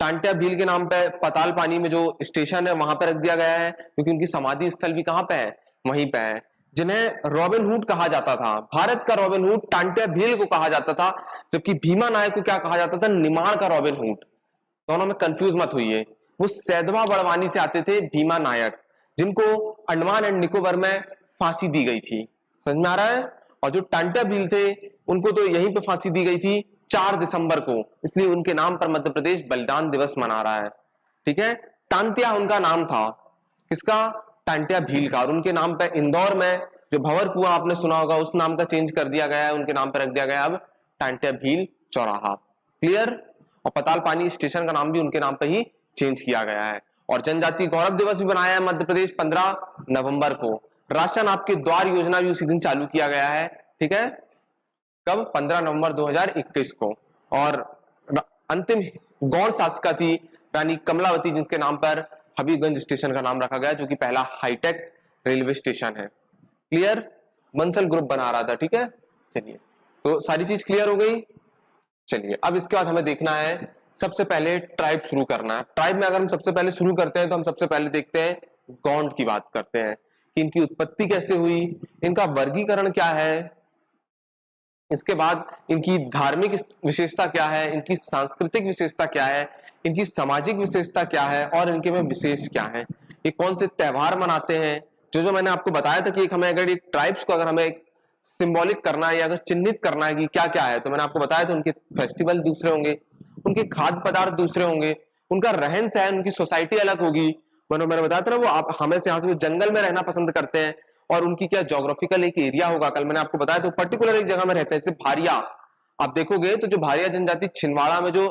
टांटिया भील के नाम पे पाताल पानी में जो स्टेशन है वहां पे रख दिया गया है, क्योंकि उनकी समाधि स्थल भी कहां पे है, वहीं पे है। जिन्हें रॉबिन हुड कहा जाता था, भारत का रॉबिन हुड टांटिया भील को कहा जाता था, जबकि भीमा नायक को क्या कहा जाता था, निमाड़ का रॉबिन हुड। दोनों में कंफ्यूज मत हुई। वो सैदवा बड़वानी से आते थे भीमा नायक, जिनको अंडमान एंड निकोबार में फांसी दी गई थी, समझ में आ रहा है। और जो टांटिया भील थे उनको तो यहीं पे फांसी दी गई थी 4 दिसंबर को, इसलिए उनके नाम पर मध्य प्रदेश बलिदान दिवस मना रहा है, ठीक है। टांटिया उनका नाम था, किसका, टांटिया भील का। और उनके नाम पे इंदौर में जो भंवर कुआं आपने सुना होगा, उस नाम का चेंज कर दिया गया है, उनके नाम पर रख दिया गया अब टांटिया भील चौराहा, क्लियर। और पताल पानी स्टेशन का नाम भी उनके नाम पर ही चेंज किया गया है। और जनजाति गौरव दिवस भी बनाया है मध्य प्रदेश 15 नवंबर को। राशन आपके द्वार योजना भी उसी दिन चालू किया गया है, ठीक है, कब, 15 नवंबर 2021 को। और अंतिम गौड़ शासिका थी रानी कमलावती, जिसके नाम पर हबीबगंज स्टेशन का नाम रखा गया, जो कि पहला हाईटेक रेलवे स्टेशन है, क्लियर। बंसल ग्रुप बना रहा था, ठीक है। चलिए, तो सारी चीज क्लियर हो गई। चलिए, अब इसके बाद हमें देखना है, सबसे पहले ट्राइब शुरू करना है। ट्राइब में अगर हम सबसे पहले शुरू करते हैं तो हम सबसे पहले देखते हैं गौंड की बात करते हैं कि इनकी उत्पत्ति कैसे हुई, इनका वर्गीकरण क्या है, इसके बाद इनकी धार्मिक विशेषता क्या है, इनकी सांस्कृतिक विशेषता क्या है, इनकी सामाजिक विशेषता क्या है, और इनके में विशेष क्या है, ये कौन से त्योहार मनाते हैं। जो मैंने आपको बताया था कि एक हमें अगर एक ट्राइब्स को अगर हमें सिंबॉलिक करना है या अगर चिन्हित करना है कि क्या क्या है, तो मैंने आपको बताया था उनके फेस्टिवल दूसरे होंगे, उनके खाद्य पदार्थ दूसरे होंगे, उनका रहन सहन, उनकी सोसाइटी अलग होगी। मैंने बताया था ना, वो आप हमें से यहाँ से जंगल में रहना पसंद करते हैं, और उनकी क्या ज्योग्राफिकल एक एरिया होगा, कल मैंने आपको बताया, तो पर्टिकुलर एक जगह में रहते हैं। जैसे भारिया आप देखोगे तो जो भारिया जनजाति छिंदवाड़ा में जो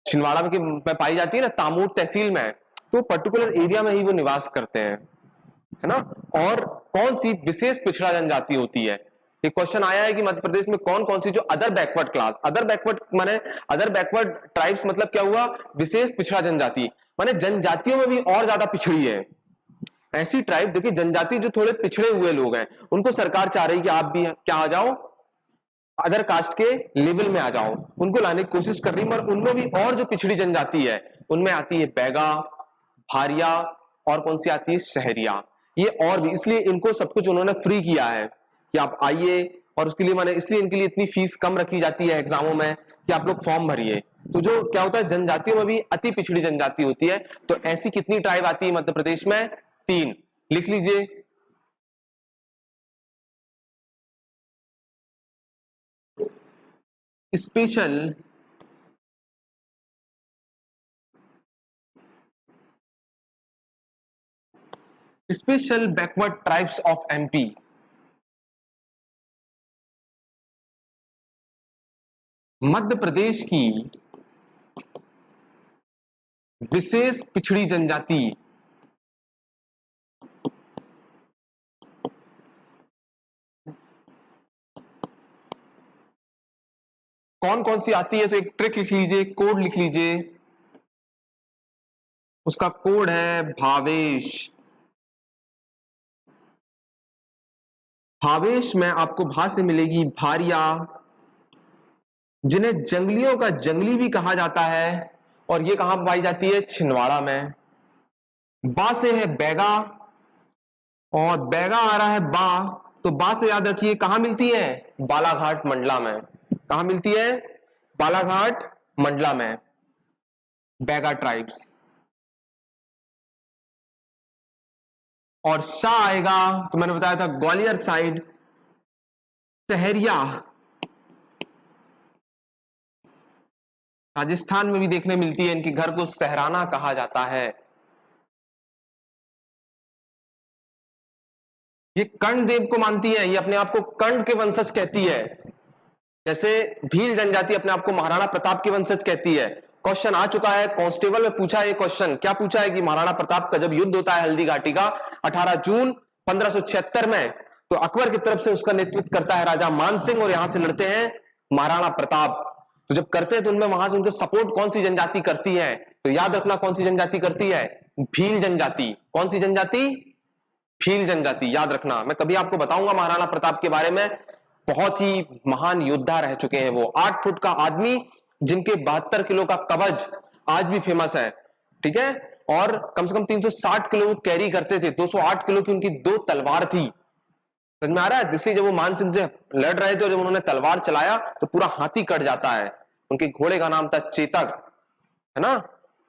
छिंदवाड़ा में पाई जाती है ना, तामूर तहसील में, तो पर्टिकुलर एरिया में ही वो निवास करते हैं, है ना। और कौन सी विशेष पिछड़ा जनजाति होती है, ये क्वेश्चन आया है कि मध्य प्रदेश में कौन कौन सी जो other backward class, other backward माने अदर बैकवर्ड ट्राइब्स मतलब क्या हुआ, विशेष पिछड़ा जनजाति, माने जनजातियों में भी और ज्यादा पिछड़ी है। ऐसी ट्राइब देखिए, जनजाति जो थोड़े पिछड़े हुए लोग हैं, उनको सरकार चाह रही है कि आप भी क्या आ जाओ, अदर कास्ट के लेवल में आ जाओ, उनको लाने की कोशिश कर रही है। मगर उनमें भी और जो पिछड़ी जनजाति है, उनमें आती है बैगा, भारिया, और कौन सी आती है, शहरिया। ये और भी, इसलिए इनको सब कुछ उन्होंने फ्री किया है कि आप आइए, और उसके लिए माने इसलिए इनके लिए इतनी फीस कम रखी जाती है एग्जामों में कि आप लोग फॉर्म भरिए। तो जो क्या होता है, जनजातियों में भी अति पिछड़ी जनजाति होती है। तो ऐसी कितनी ट्राइब आती है मध्य प्रदेश में, 3, लिख लीजिए। Special special backward tribes of MP, Madhya Pradesh की विशेष पिछड़ी जनजाति। कौन कौन सी आती है, तो एक ट्रिक लिख लीजिए, कोड लिख लीजिए, उसका कोड है भावेश। भावेश में आपको भा से मिलेगी भारिया, जिन्हें जंगलियों का जंगली भी कहा जाता है, और ये कहां पाई जाती है, छिंदवाड़ा में। बा से है बैगा, और बैगा आ रहा है बा, तो बा से याद रखिए कहां मिलती है, बालाघाट मंडला में। कहां मिलती है, बालाघाट मंडला में, बैगा ट्राइब्स। और शाह आएगा, तो मैंने बताया था ग्वालियर साइड, सहरिया राजस्थान में भी देखने मिलती है, इनके घर को सहराना कहा जाता है। ये कर्ण देव को मानती है, ये अपने आप को कर्ण के वंशज कहती है, जैसे भील जनजाति अपने आप को महाराणा प्रताप के वंशज कहती है। क्वेश्चन आ चुका है, कांस्टेबल में पूछा है क्वेश्चन, क्या पूछा है कि महाराणा प्रताप का जब युद्ध होता है हल्दी घाटी का 18 जून 1576 में, तो अकबर की तरफ से उसका नेतृत्व करता है राजा मान सिंह, और यहां से लड़ते हैं महाराणा प्रताप। तो जब करते हैं तो उनमें वहां से उनको सपोर्ट कौन सी जनजाति करती है, तो याद रखना कौन सी जनजाति करती है, भील जनजाति। कौन सी जनजाति, भील जनजाति, याद रखना। मैं कभी आपको बताऊंगा महाराणा प्रताप के बारे में, बहुत ही महान योद्धा रह चुके हैं वो, 8 फुट का आदमी जिनके 72 किलो का कवच आज भी फेमस है, ठीक है, और कम से कम 360 किलो वो कैरी करते थे, 208 किलो की उनकी 2 तलवार थी। समझ में आ रहा है? इसलिए जब वो मानसिंह से लड़ रहे थे और जब उन्होंने तलवार चलाया तो पूरा हाथी कट जाता है। उनके घोड़े का नाम था चेतक, है ना?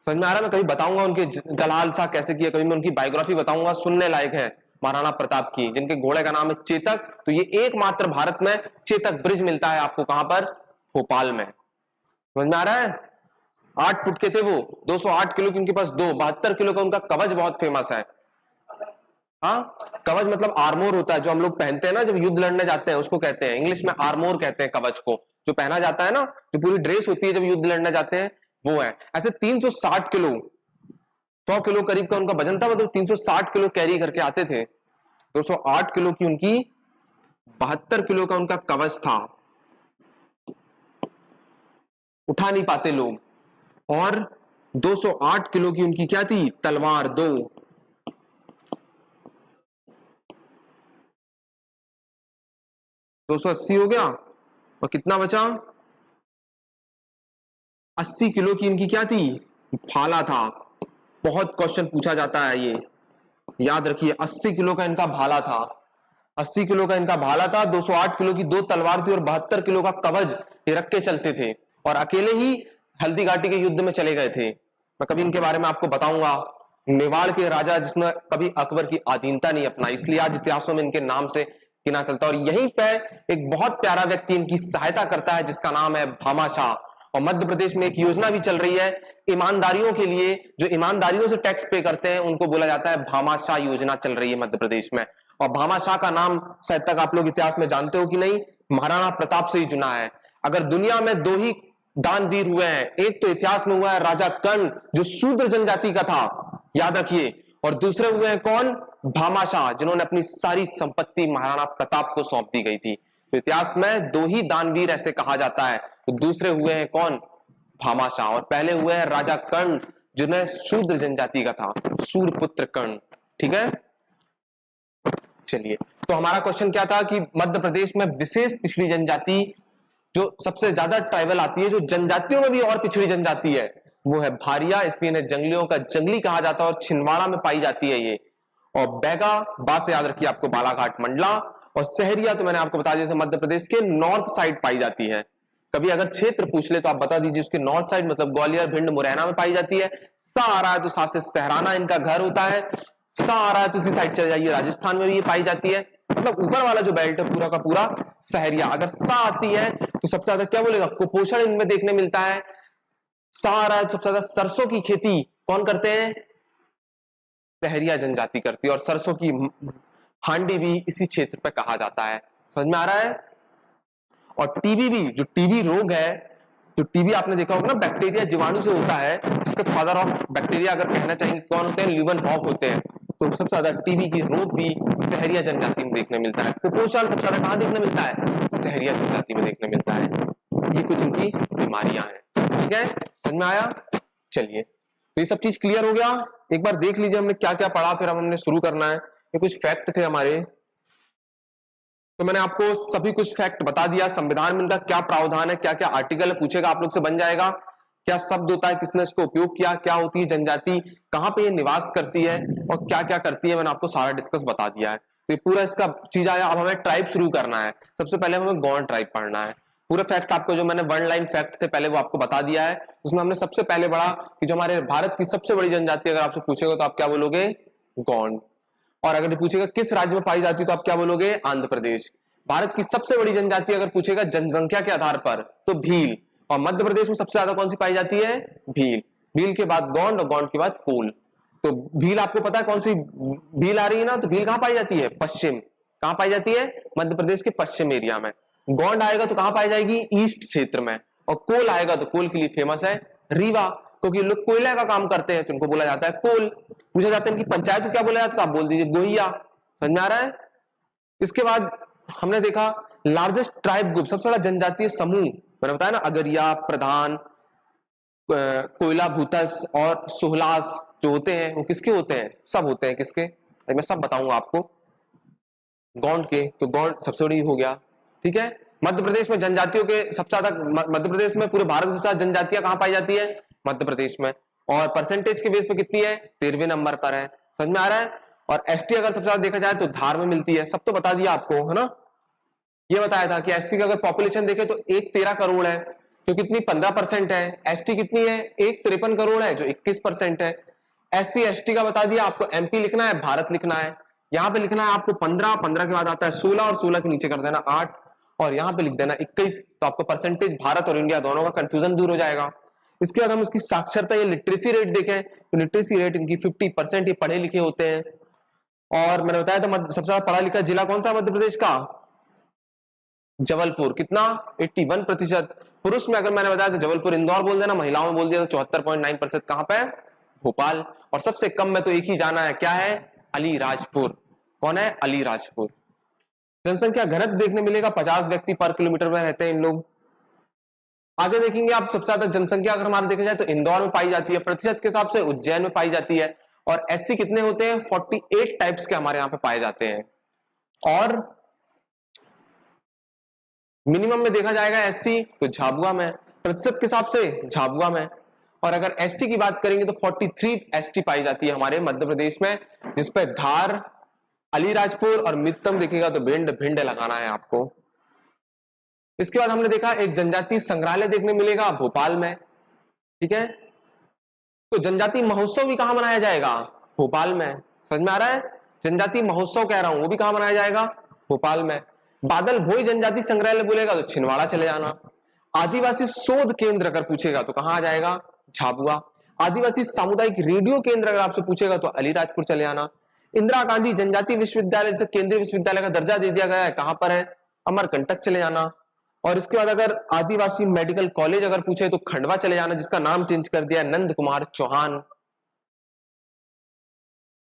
समझ में आ रहा है? मैं कभी बताऊंगा उनके जलाल शाह कैसे किया, कभी मैं उनकी बायोग्राफी बताऊंगा, सुनने लायक है महाराणा प्रताप की, जिनके घोड़े का नाम है चेतक। तो ये एकमात्र भारत में चेतक ब्रिज मिलता है आपको, कहां पर, भोपाल में। समझ में आ रहा है? 8 फुट के थे वो, 208 किलो की उनके पास 72 किलो का उनका कवच बहुत फेमस है। हाँ, कवच मतलब आर्मोर होता है जो हम लोग पहनते हैं ना जब युद्ध लड़ने जाते हैं, उसको कहते हैं, इंग्लिश में आर्मोर कहते हैं कवच को, जो पहना जाता है ना, जो पूरी ड्रेस होती है जब युद्ध लड़ने जाते हैं, वो है। ऐसे 360 किलो, 100 किलो करीब का उनका वजन था, मतलब 360 किलो कैरी करके आते थे। 208 किलो की उनकी, 72 किलो का उनका कवच था, उठा नहीं पाते लोग। और 208 किलो की उनकी क्या थी, तलवार 2। 280 हो गया, और कितना बचा, 80 किलो की इनकी क्या थी, भाला था। बहुत क्वेश्चन पूछा जाता है ये, याद रखिए, 80 किलो का इनका भाला था, 80 किलो का इनका भाला था, 208 किलो की 2 तलवार थी और 72 किलो का कवच ये रख के चलते थे, और अकेले ही हल्दी घाटी के युद्ध में चले गए थे। मैं कभी इनके बारे में आपको बताऊंगा। मेवाड़ के राजा जिसने कभी अकबर की अधीनता नहीं अपनाई, इसलिए आज इतिहासों में इनके नाम से गिना चलता है। और यहीं पे एक बहुत प्यारा व्यक्ति इनकी सहायता करता है जिसका नाम है भामाशाह। और मध्य प्रदेश में एक योजना भी चल रही है ईमानदारियों के लिए, जो ईमानदारियों से टैक्स पे करते हैं उनको बोला जाता है भामाशाह योजना चल रही है मध्य प्रदेश में। और भामाशाह का नाम शायद तक आप लोग इतिहास में जानते हो कि नहीं, महाराणा प्रताप से ही जुना है। अगर दुनिया में 2 ही दानवीर हुए हैं, एक तो इतिहास में हुआ है राजा कर्ण जो शूद्र जनजाति का था, याद रखिए, और दूसरे हुए हैं कौन, भामाशाह, जिन्होंने अपनी सारी संपत्ति महाराणा प्रताप को सौंप दी गई थी। तो इतिहास में 2 ही दानवीर ऐसे कहा जाता है। तो दूसरे हुए हैं कौन, भामाशाह, और पहले हुए हैं राजा कर्ण जिन्हें शूद्र जनजाति का था, सूर्यपुत्र कर्ण। ठीक है, चलिए, तो हमारा क्वेश्चन क्या था कि मध्य प्रदेश में विशेष पिछड़ी जनजाति जो सबसे ज्यादा ट्राइबल आती है, जो जनजातियों में भी और पिछड़ी जनजाति है, वो है भारिया, इसलिए इन्हें जंगलियों का जंगली कहा जाता है, और छिंदवाड़ा में पाई जाती है ये। और बैगा, बा से याद रखिए आपको बालाघाट मंडला, और सहरिया तो मैंने आपको बता दिया था मध्य प्रदेश के नॉर्थ साइड पाई जाती है। कभी अगर क्षेत्र पूछ ले तो आप बता दीजिए उसके नॉर्थ साइड, मतलब ग्वालियर, भिंड, मुरैना में पाई जाती है। सा आ रहा है तो सा से सहराना इनका घर होता है, सा आ रहा है तो उसी साइड चले जाइए, राजस्थान में भी ये पाई जाती है। मतलब ऊपर वाला जो बेल्ट है पूरा का पूरा सहरिया। अगर सा आती है तो सबसे ज्यादा क्या बोलेगा, कुपोषण इनमें देखने मिलता है। सा आ रहा है सबसे ज्यादा सरसों की खेती कौन करते हैं, सहरिया जनजाति करती है, और सरसों की हांडी भी इसी क्षेत्र पे कहा जाता है। समझ में आ रहा है? और टीबी भी, जो टीबी रोग है, तो टीबी आपने देखा होगा ना, बैक्टीरिया जीवाणु से होता है, जिसका फादर ऑफ बैक्टीरिया अगर कहना चाहेंगे कौन होते हैं, ल्यूवेनहॉक होते हैं। तो सबसे ज्यादा टीबी की रोग भी सहरिया जनजाति में देखने मिलता है। कुपोषण सबसे ज्यादा कहां देखने मिलता है, सहरिया जनजाति में देखने मिलता है। ये कुछ इनकी बीमारियां हैं। ठीक है, समझ में आया? चलिए, तो ये सब चीज क्लियर हो गया। एक बार देख लीजिए हमने क्या क्या पढ़ा, फिर हमने शुरू करना है। ये कुछ फैक्ट थे हमारे, तो मैंने आपको सभी कुछ फैक्ट बता दिया। संविधान में इनका क्या प्रावधान है, क्या क्या आर्टिकल है, पूछेगा आप लोग से बन जाएगा। क्या शब्द होता है, किसने इसको उपयोग किया, क्या होती है जनजाति, कहां पे ये निवास करती है, और क्या क्या करती है, मैंने आपको सारा डिस्कस बता दिया है। तो ये पूरा इसका चीज आया। अब हमें ट्राइब शुरू करना है। सबसे पहले हमें गौंड ट्राइब पढ़ना है। पूरे फैक्ट आपको जो मैंने 1 लाइन फैक्ट थे पहले वो आपको बता दिया है। उसमें हमने सबसे पहले पढ़ा कि जो हमारे भारत की सबसे बड़ी जनजाति अगर आपसे पूछेगा तो आप क्या बोलोगे, गौंड। और अगर पूछेगा किस राज्य में पाई जाती है तो आप क्या बोलोगे, आंध्र प्रदेश। भारत की सबसे बड़ी जनजाति अगर पूछेगा जनसंख्या के आधार पर तो भील। और मध्य प्रदेश में सबसे ज्यादा कौन सी पाई जाती है, भील। भील के बाद गौंड, और गौंड के बाद कोल। तो भील आपको पता है कौन सी भील आ रही है ना, तो भील कहां पाई जाती है, पश्चिम। कहां पाई जाती है, मध्य प्रदेश के पश्चिम एरिया में। गौंड आएगा तो कहां पाई जाएगी, ईस्ट क्षेत्र में। और कोल आएगा तो कोल के लिए फेमस है रीवा, क्योंकि लोग कोयला का काम करते हैं तो उनको बोला जाता है कोल। पूछा जाता है कि पंचायत को क्या बोला जाता है, तो आप बोल दीजिए गोहिया। समझ में आ रहा है? इसके बाद हमने देखा लार्जेस्ट ट्राइब ग्रुप, सबसे बड़ा जनजातीय समूह, मैंने बताया ना, अगरिया, प्रधान, कोयला भूतस और सोहलास जो होते हैं वो किसके होते हैं? सब होते हैं किसके? मैं सब बताऊंगा आपको। गौंड के, तो गौंड सबसे बड़ी हो गया। ठीक है, मध्य प्रदेश में जनजातियों के सबसे ज्यादा, मध्य प्रदेश में पूरे भारत में सबसे ज्यादा जनजातियां कहां पाई जाती है? मध्य प्रदेश में। और परसेंटेज के बेस पे कितनी है? 13वें नंबर पर है। समझ में आ रहा है? और एसटी अगर सबसे ज्यादा देखा जाए तो धार में मिलती है। सब तो बता दिया आपको, है ना? ये बताया था कि एससी की अगर पॉपुलेशन देखे तो 113 करोड़ है, जो कितनी 15% है। एसटी कितनी है? 153 करोड़ है, जो 21% है। एससी एसटी का बता दिया आपको। एमपी लिखना है, भारत लिखना है। यहाँ पे लिखना है आपको 15, 15 के बाद आता है 16 और 16 के नीचे कर देना 8 और यहाँ पे लिख देना 21। तो आपको परसेंटेज भारत और इंडिया दोनों का कंफ्यूजन दूर हो जाएगा। इसके बाद हम इसकी साक्षरता या लिटरेसी रेट देखें तो लिटरेसी रेट इनकी 50%, ये पढ़े लिखे होते हैं। और मैंने बताया था सबसे ज्यादा पढ़ा लिखा जिला कौन सा है मध्य प्रदेश का? जबलपुर। कितना? 81%। पुरुष में अगर मैंने बताया तो जबलपुर, इंदौर बोल देना। महिलाओं में बोल दिया तो 74.9%। कहां पे? भोपाल। और सबसे कम में तो एक ही जाना है, क्या है? अलीराजपुर। कौन है? अलीराजपुर। जनसंख्या घनत्व देखने मिलेगा 50 व्यक्ति पर किलोमीटर में रहते हैं इन लोग। आगे देखेंगे आप, सबसे ज्यादा जनसंख्या अगर हमारे देखा जाए तो इंदौर में पाई जाती है, प्रतिशत के हिसाब से उज्जैन में पाई जाती है। और एससी कितने होते हैं? 48 टाइप्स के हमारे यहाँ पे पाए जाते हैं। और मिनिमम में देखा जाएगा एससी तो झाबुआ में, प्रतिशत के हिसाब से झाबुआ में। और अगर एसटी की बात करेंगे तो 43 एसटी पाई जाती है हमारे मध्य प्रदेश में, जिसपे धार, अलीराजपुर और मित्तम दिखेगा तो भिंड, भिंड लगाना है आपको। इसके बाद हमने देखा एक जनजातीय संग्रहालय देखने मिलेगा भोपाल में। ठीक है, तो जनजातीय महोत्सव भी कहां मनाया जाएगा? भोपाल में। समझ में आ रहा है? जनजातीय महोत्सव कह रहा हूं, वो भी कहां मनाया जाएगा? भोपाल में। बादल भोई जनजातीय संग्रहालय बोलेगा तो छिंदवाड़ा चले जाना। आदिवासी शोध केंद्र अगर पूछेगा तो कहां आ जाएगा? झाबुआ। आदिवासी सामुदायिक रेडियो केंद्र अगर आपसे पूछेगा तो अलीराजपुर चले जाना। इंदिरा गांधी जनजातीय विश्वविद्यालय से केंद्रीय विश्वविद्यालय का दर्जा दे दिया गया है, कहां पर है? अमरकंटक चले जाना। और इसके बाद अगर आदिवासी मेडिकल कॉलेज अगर पूछे तो खंडवा चले जाना, जिसका नाम चेंज कर दिया नंद कुमार चौहान।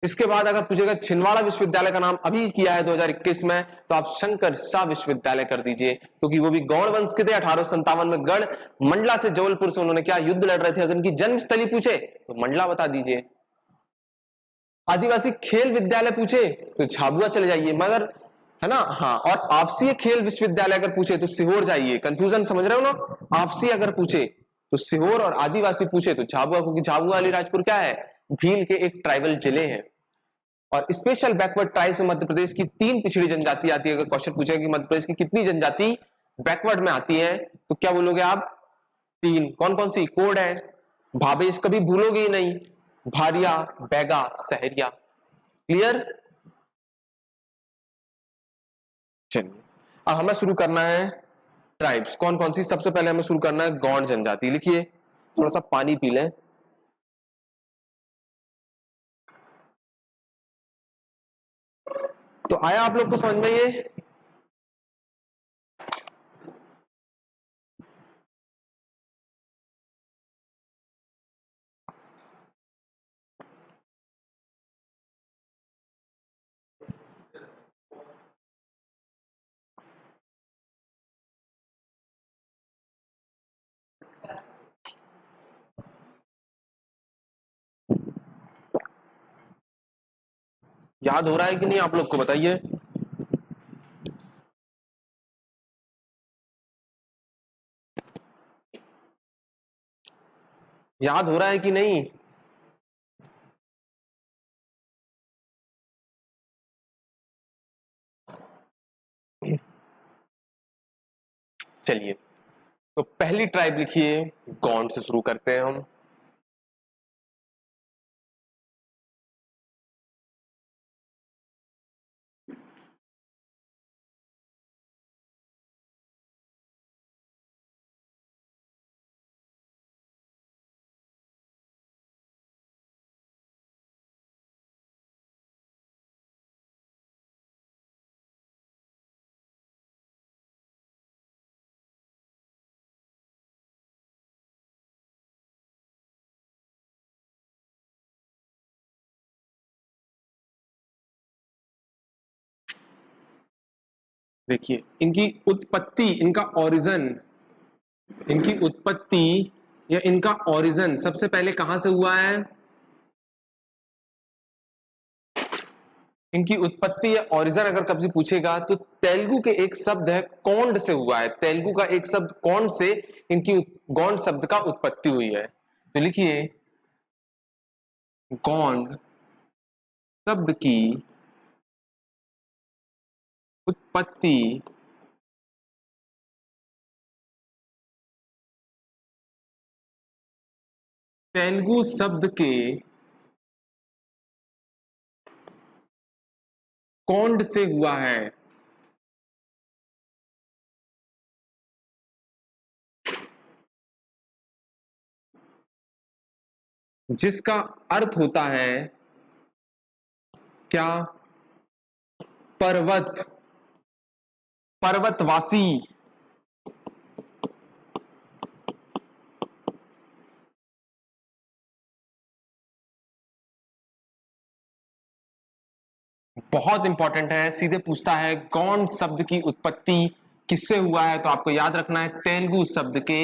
इसके बाद अगर पूछेगा छिंदवाड़ा विश्वविद्यालय का नाम अभी किया है 2021 में, तो आप शंकर शाह विश्वविद्यालय कर दीजिए, क्योंकि वो भी गौड़ वंश के थे। 1857 में गढ़ मंडला से, जबलपुर से उन्होंने क्या युद्ध लड़ रहे थे। अगर इनकी जन्मस्थली पूछे तो मंडला बता दीजिए। आदिवासी खेल विद्यालय पूछे तो झाबुआ चले जाइए, मगर है ना? हाँ, और आपसी खेल विश्वविद्यालय अगर पूछे तो सीहोर जाइए। कंफ्यूजन समझ रहे हो ना? आपसी अगर पूछे तो सीहोर और आदिवासी पूछे तो झाबुआ, क्योंकि झाबुआ अलीराजपुर क्या है? भील के एक ट्राइबल जिले हैं। और स्पेशल बैकवर्ड ट्राइब्स में मध्य प्रदेश की 3 पिछड़ी जनजाति आती है। अगर क्वेश्चन पूछेगा कि मध्य प्रदेश की कितनी जनजाति बैकवर्ड में आती है तो क्या बोलोगे आप? 3। कौन कौन सी? कोड है, भावेश कभी भूलोगे ही नहीं, भारिया, बैगा, सहरिया। क्लियर? चलिए, अब हमें शुरू करना है ट्राइब्स। कौन कौन सी? सबसे पहले हमें शुरू करना है गौंड जनजाति। लिखिए, थोड़ा सा पानी पी लें। तो आया आप लोग को समझ में ये? याद हो रहा है कि नहीं आप लोग को? बताइए। याद हो रहा है कि नहीं? चलिए, तो पहली ट्राइब लिखिए, गौंड से शुरू करते हैं हम। देखिए, इनकी उत्पत्ति, इनका ओरिजिन, इनकी उत्पत्ति या इनका ओरिजिन सबसे पहले कहां से हुआ है, इनकी उत्पत्ति या ओरिजिन अगर कभी पूछेगा तो तेलुगु के एक शब्द है कौंड से हुआ है, तेलुगु का एक शब्द कौंड से इनकी गौंड शब्द का उत्पत्ति हुई है। तो लिखिए गौंड शब्द की उत्पत्ति तेलुगु शब्द के कौंड से हुआ है। जिसका अर्थ होता है क्या, पर्वत, पर्वतवासी। बहुत इंपॉर्टेंट है, सीधे पूछता है गौंड शब्द की उत्पत्ति किससे हुआ है, तो आपको याद रखना है तेलुगु शब्द के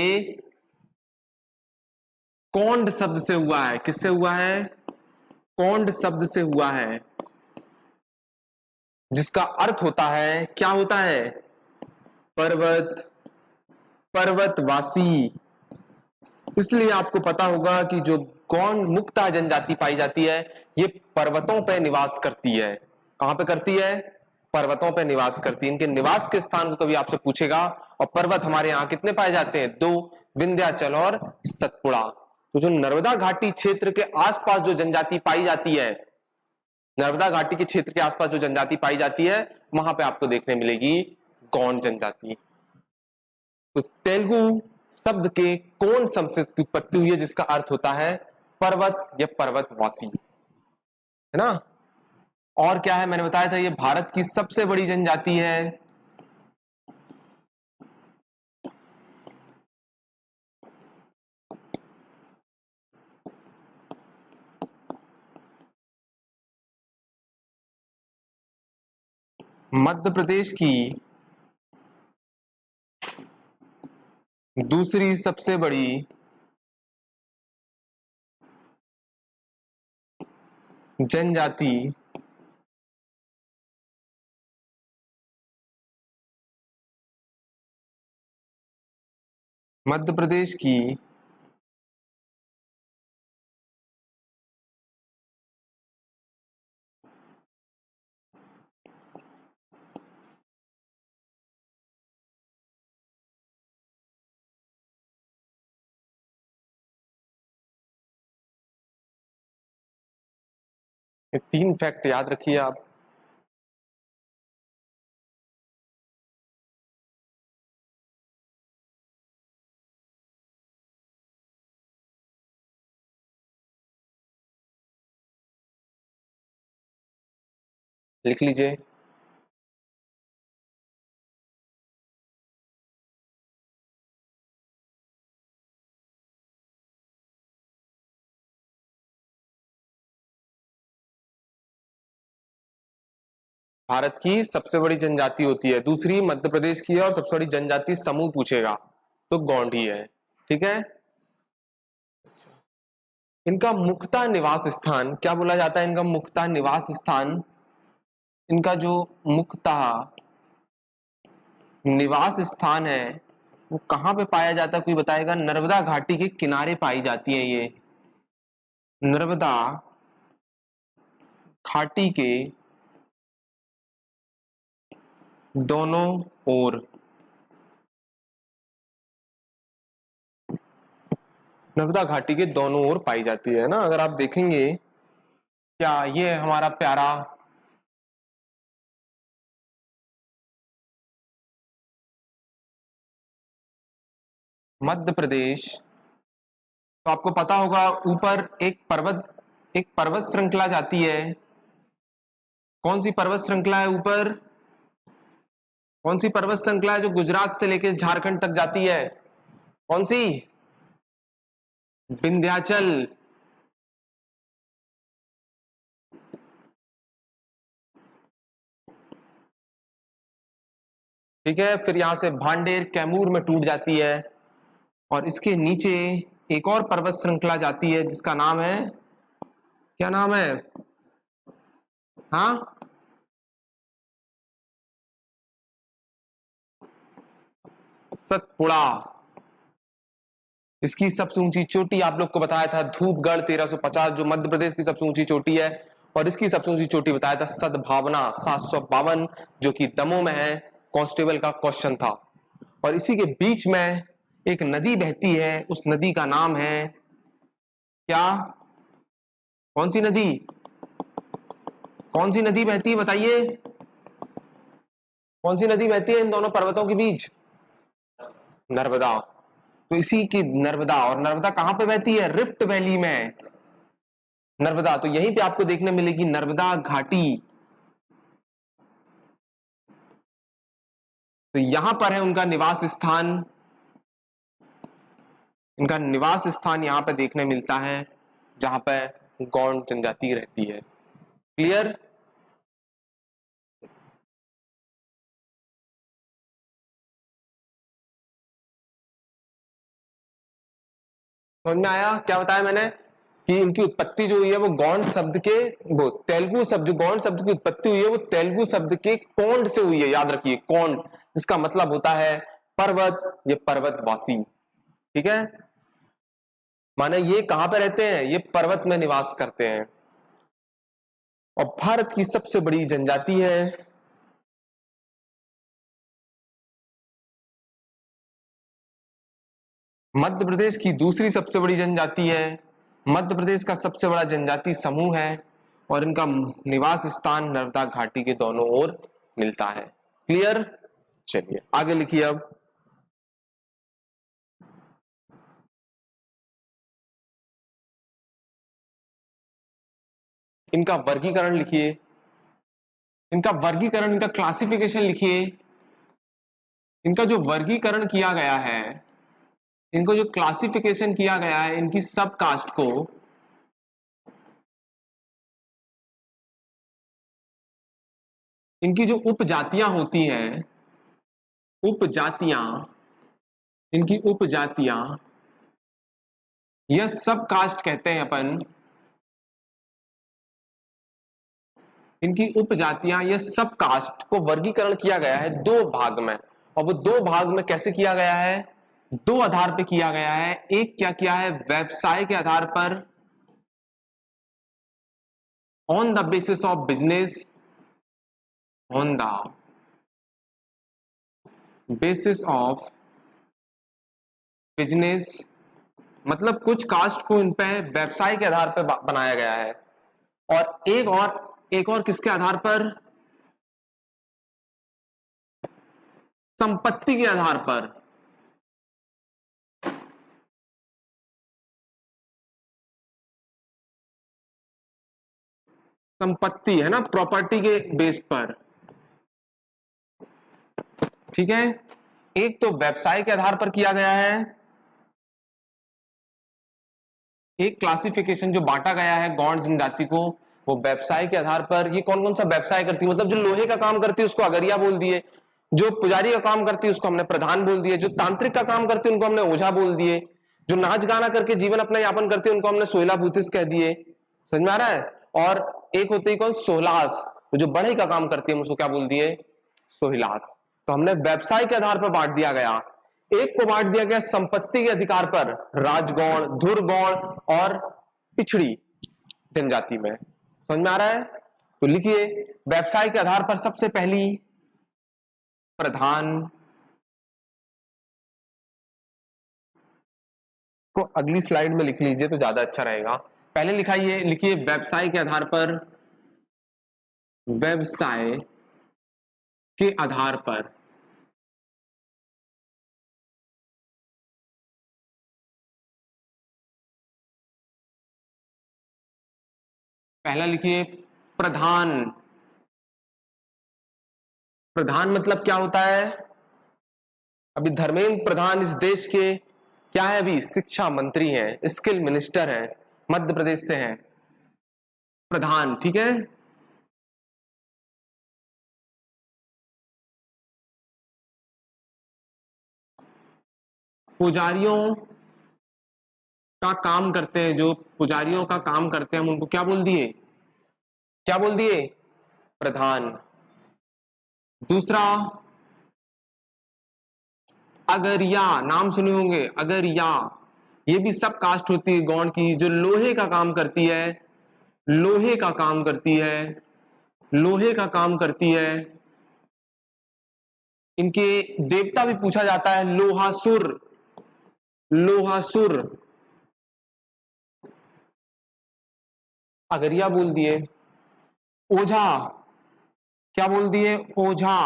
कौंड शब्द से हुआ है। किससे हुआ है, कौंड शब्द से हुआ है, जिसका अर्थ होता है क्या होता है, पर्वत, पर्वतवासी। इसलिए आपको पता होगा कि जो गौंड मुक्ता जनजाति पाई जाती है ये पर्वतों पर निवास करती है। कहां पे करती है, पर्वतों पर निवास करती है। इनके निवास के स्थान को कभी आपसे पूछेगा, और पर्वत हमारे यहाँ कितने पाए जाते हैं, 2, विंध्याचल और सतपुड़ा। तो जो नर्मदा घाटी क्षेत्र के आसपास जो जनजाति पाई जाती है, नर्मदा घाटी के क्षेत्र के आसपास जो जनजाति पाई जाती है वहां पे आपको देखने मिलेगी गौंड जनजाति। तो तेलुगु शब्द के कौन शब्द से उत्पत्ति हुई है, जिसका अर्थ होता है पर्वत या पर्वतवासी, है ना। और क्या है, मैंने बताया था ये भारत की सबसे बड़ी जनजाति है। मध्य प्रदेश की दूसरी सबसे बड़ी जनजाति मध्य प्रदेश की ये 3 फैक्ट याद रखिए आप। लिख लीजिए। भारत की सबसे बड़ी जनजाति होती है, दूसरी मध्य प्रदेश की है, और सबसे बड़ी जनजाति समूह पूछेगा तो गौंड ही है। ठीक है। इनका मुख्यतः निवास स्थान क्या बोला जाता है, इनका मुख्यतः निवास स्थान, इनका जो मुख्यतः निवास स्थान है वो कहां पे पाया जाता है, कोई बताएगा। नर्मदा घाटी के किनारे पाई जाती है ये, नर्मदा घाटी के दोनों ओर, नर्मदा घाटी के दोनों ओर पाई जाती है ना। अगर आप देखेंगे क्या, ये हमारा प्यारा मध्य प्रदेश, तो आपको पता होगा ऊपर एक पर्वत श्रृंखला जाती है। कौन सी पर्वत श्रृंखला है ऊपर, कौन सी पर्वत श्रृंखला है जो गुजरात से लेकर झारखंड तक जाती है, कौन सी, विंध्याचल। ठीक है, फिर यहां से भांडेर कैमूर में टूट जाती है, और इसके नीचे एक और पर्वत श्रृंखला जाती है जिसका नाम है, क्या नाम है? हाँ, सतपुड़ा। इसकी सबसे ऊंची चोटी आप लोग को बताया था धूपगढ़ 1350, जो मध्य प्रदेश की सबसे ऊंची चोटी है। और इसकी सबसे ऊंची चोटी बताया था सद्भावना 752, जो कि दमोह में है। कांस्टेबल का क्वेश्चन था। और इसी के बीच में एक नदी बहती है, उस नदी का नाम है क्या? कौन सी नदी? कौन सी नदी बहती है बताइए? कौन सी नदी बहती है इन दोनों पर्वतों के बीच? नर्मदा। तो इसी की नर्मदा, और नर्मदा कहां पे बहती है? रिफ्ट वैली में नर्मदा। तो यहीं पे आपको देखने मिलेगी नर्मदा घाटी। तो यहां पर है उनका निवास स्थान। इनका निवास स्थान यहां पर देखने मिलता है जहां पर गौंड जनजाति रहती है। क्लियर? समझ में आया क्या बताया मैंने? कि इनकी उत्पत्ति जो हुई है वो गौंड शब्द के, वो तेलुगु शब्द, जो गौंड शब्द की उत्पत्ति हुई है वो तेलुगु शब्द के कौंड से हुई है। याद रखिए, कौंड, जिसका मतलब होता है पर्वत, ये पर्वतवासी। ठीक है, माने ये कहां पे रहते हैं? ये पर्वत में निवास करते हैं। और भारत की सबसे बड़ी जनजाति है मध्य प्रदेश की दूसरी सबसे बड़ी जनजाति है। मध्य प्रदेश का सबसे बड़ा जनजाति समूह है और इनका निवास स्थान नर्मदा घाटी के दोनों ओर मिलता है। क्लियर? चलिए आगे लिखिए अब। इनका वर्गीकरण लिखिए। इनका वर्गीकरण, इनका क्लासिफिकेशन लिखिए। इनका जो वर्गीकरण किया गया है, इनको जो क्लासिफिकेशन किया गया है इनकी सब कास्ट को, इनकी जो उपजातियां होती हैं, उपजातियां, इनकी उपजातियां, यह सब कास्ट कहते हैं अपन। इनकी उपजातियां, यह सब कास्ट को वर्गीकरण किया गया है दो भाग में। और वो दो भाग में कैसे किया गया है? दो आधार पे किया गया है। एक क्या किया है? व्यवसाय के आधार पर, on the basis of business, on the basis of business, मतलब कुछ कास्ट को इन पे व्यवसाय के आधार पर बनाया गया है। और एक और किसके आधार पर? संपत्ति के आधार पर। संपत्ति है ना, प्रॉपर्टी के बेस पर। ठीक है, एक तो व्यवसाय के आधार पर किया गया है। एक क्लासिफिकेशन जो बांटा गया है गौंड जनजाति को, वो व्यवसाय के आधार पर। ये कौन कौन सा व्यवसाय करती है? मतलब जो लोहे का काम करती है उसको अगरिया बोल दिए, जो पुजारी का काम करती है उसको हमने प्रधान बोल दिए, जो तांत्रिक का काम करती है उनको हमने ओझा बोल दिए, जो नाच गाना करके जीवन अपना यापन करती है उनको हमने सोहला भूतिस कह दिए। समझ में आ रहा है? और एक होती है कौन? सोहलास, तो जो बढ़ई का काम करती है उसको क्या बोल दिए? सोहिलास। तो हमने व्यवसाय के आधार पर बांट दिया गया। एक को बांट दिया गया संपत्ति के अधिकार पर, राजगौड़, धुरगौड़ और पिछड़ी जनजाति में। समझ में आ रहा है? तो लिखिए, व्यवसाय के आधार पर सबसे पहली प्रधान, को अगली स्लाइड में लिख लीजिए तो ज्यादा अच्छा रहेगा। पहले लिखाइए, लिखिए व्यवसाय के आधार पर, व्यवसाय के आधार पर पहला लिखिए प्रधान। प्रधान मतलब क्या होता है? अभी धर्मेंद्र प्रधान इस देश के क्या है? अभी शिक्षा मंत्री हैं, स्किल मिनिस्टर हैं, मध्य प्रदेश से हैं प्रधान। ठीक है, पुजारियों का काम करते हैं, जो पुजारियों का काम करते हैं, हम उनको क्या बोल दिए? क्या बोल दिए? प्रधान। दूसरा अगरिया, नाम सुने होंगे अगरिया, ये भी सब कास्ट होती है गौड़ की, जो लोहे का काम करती है, लोहे का काम करती है, लोहे का काम करती है। इनके देवता भी पूछा जाता है लोहासुर, लोहासुर। अगरिया बोल दिए। ओझा, क्या बोल दिए? ओझा।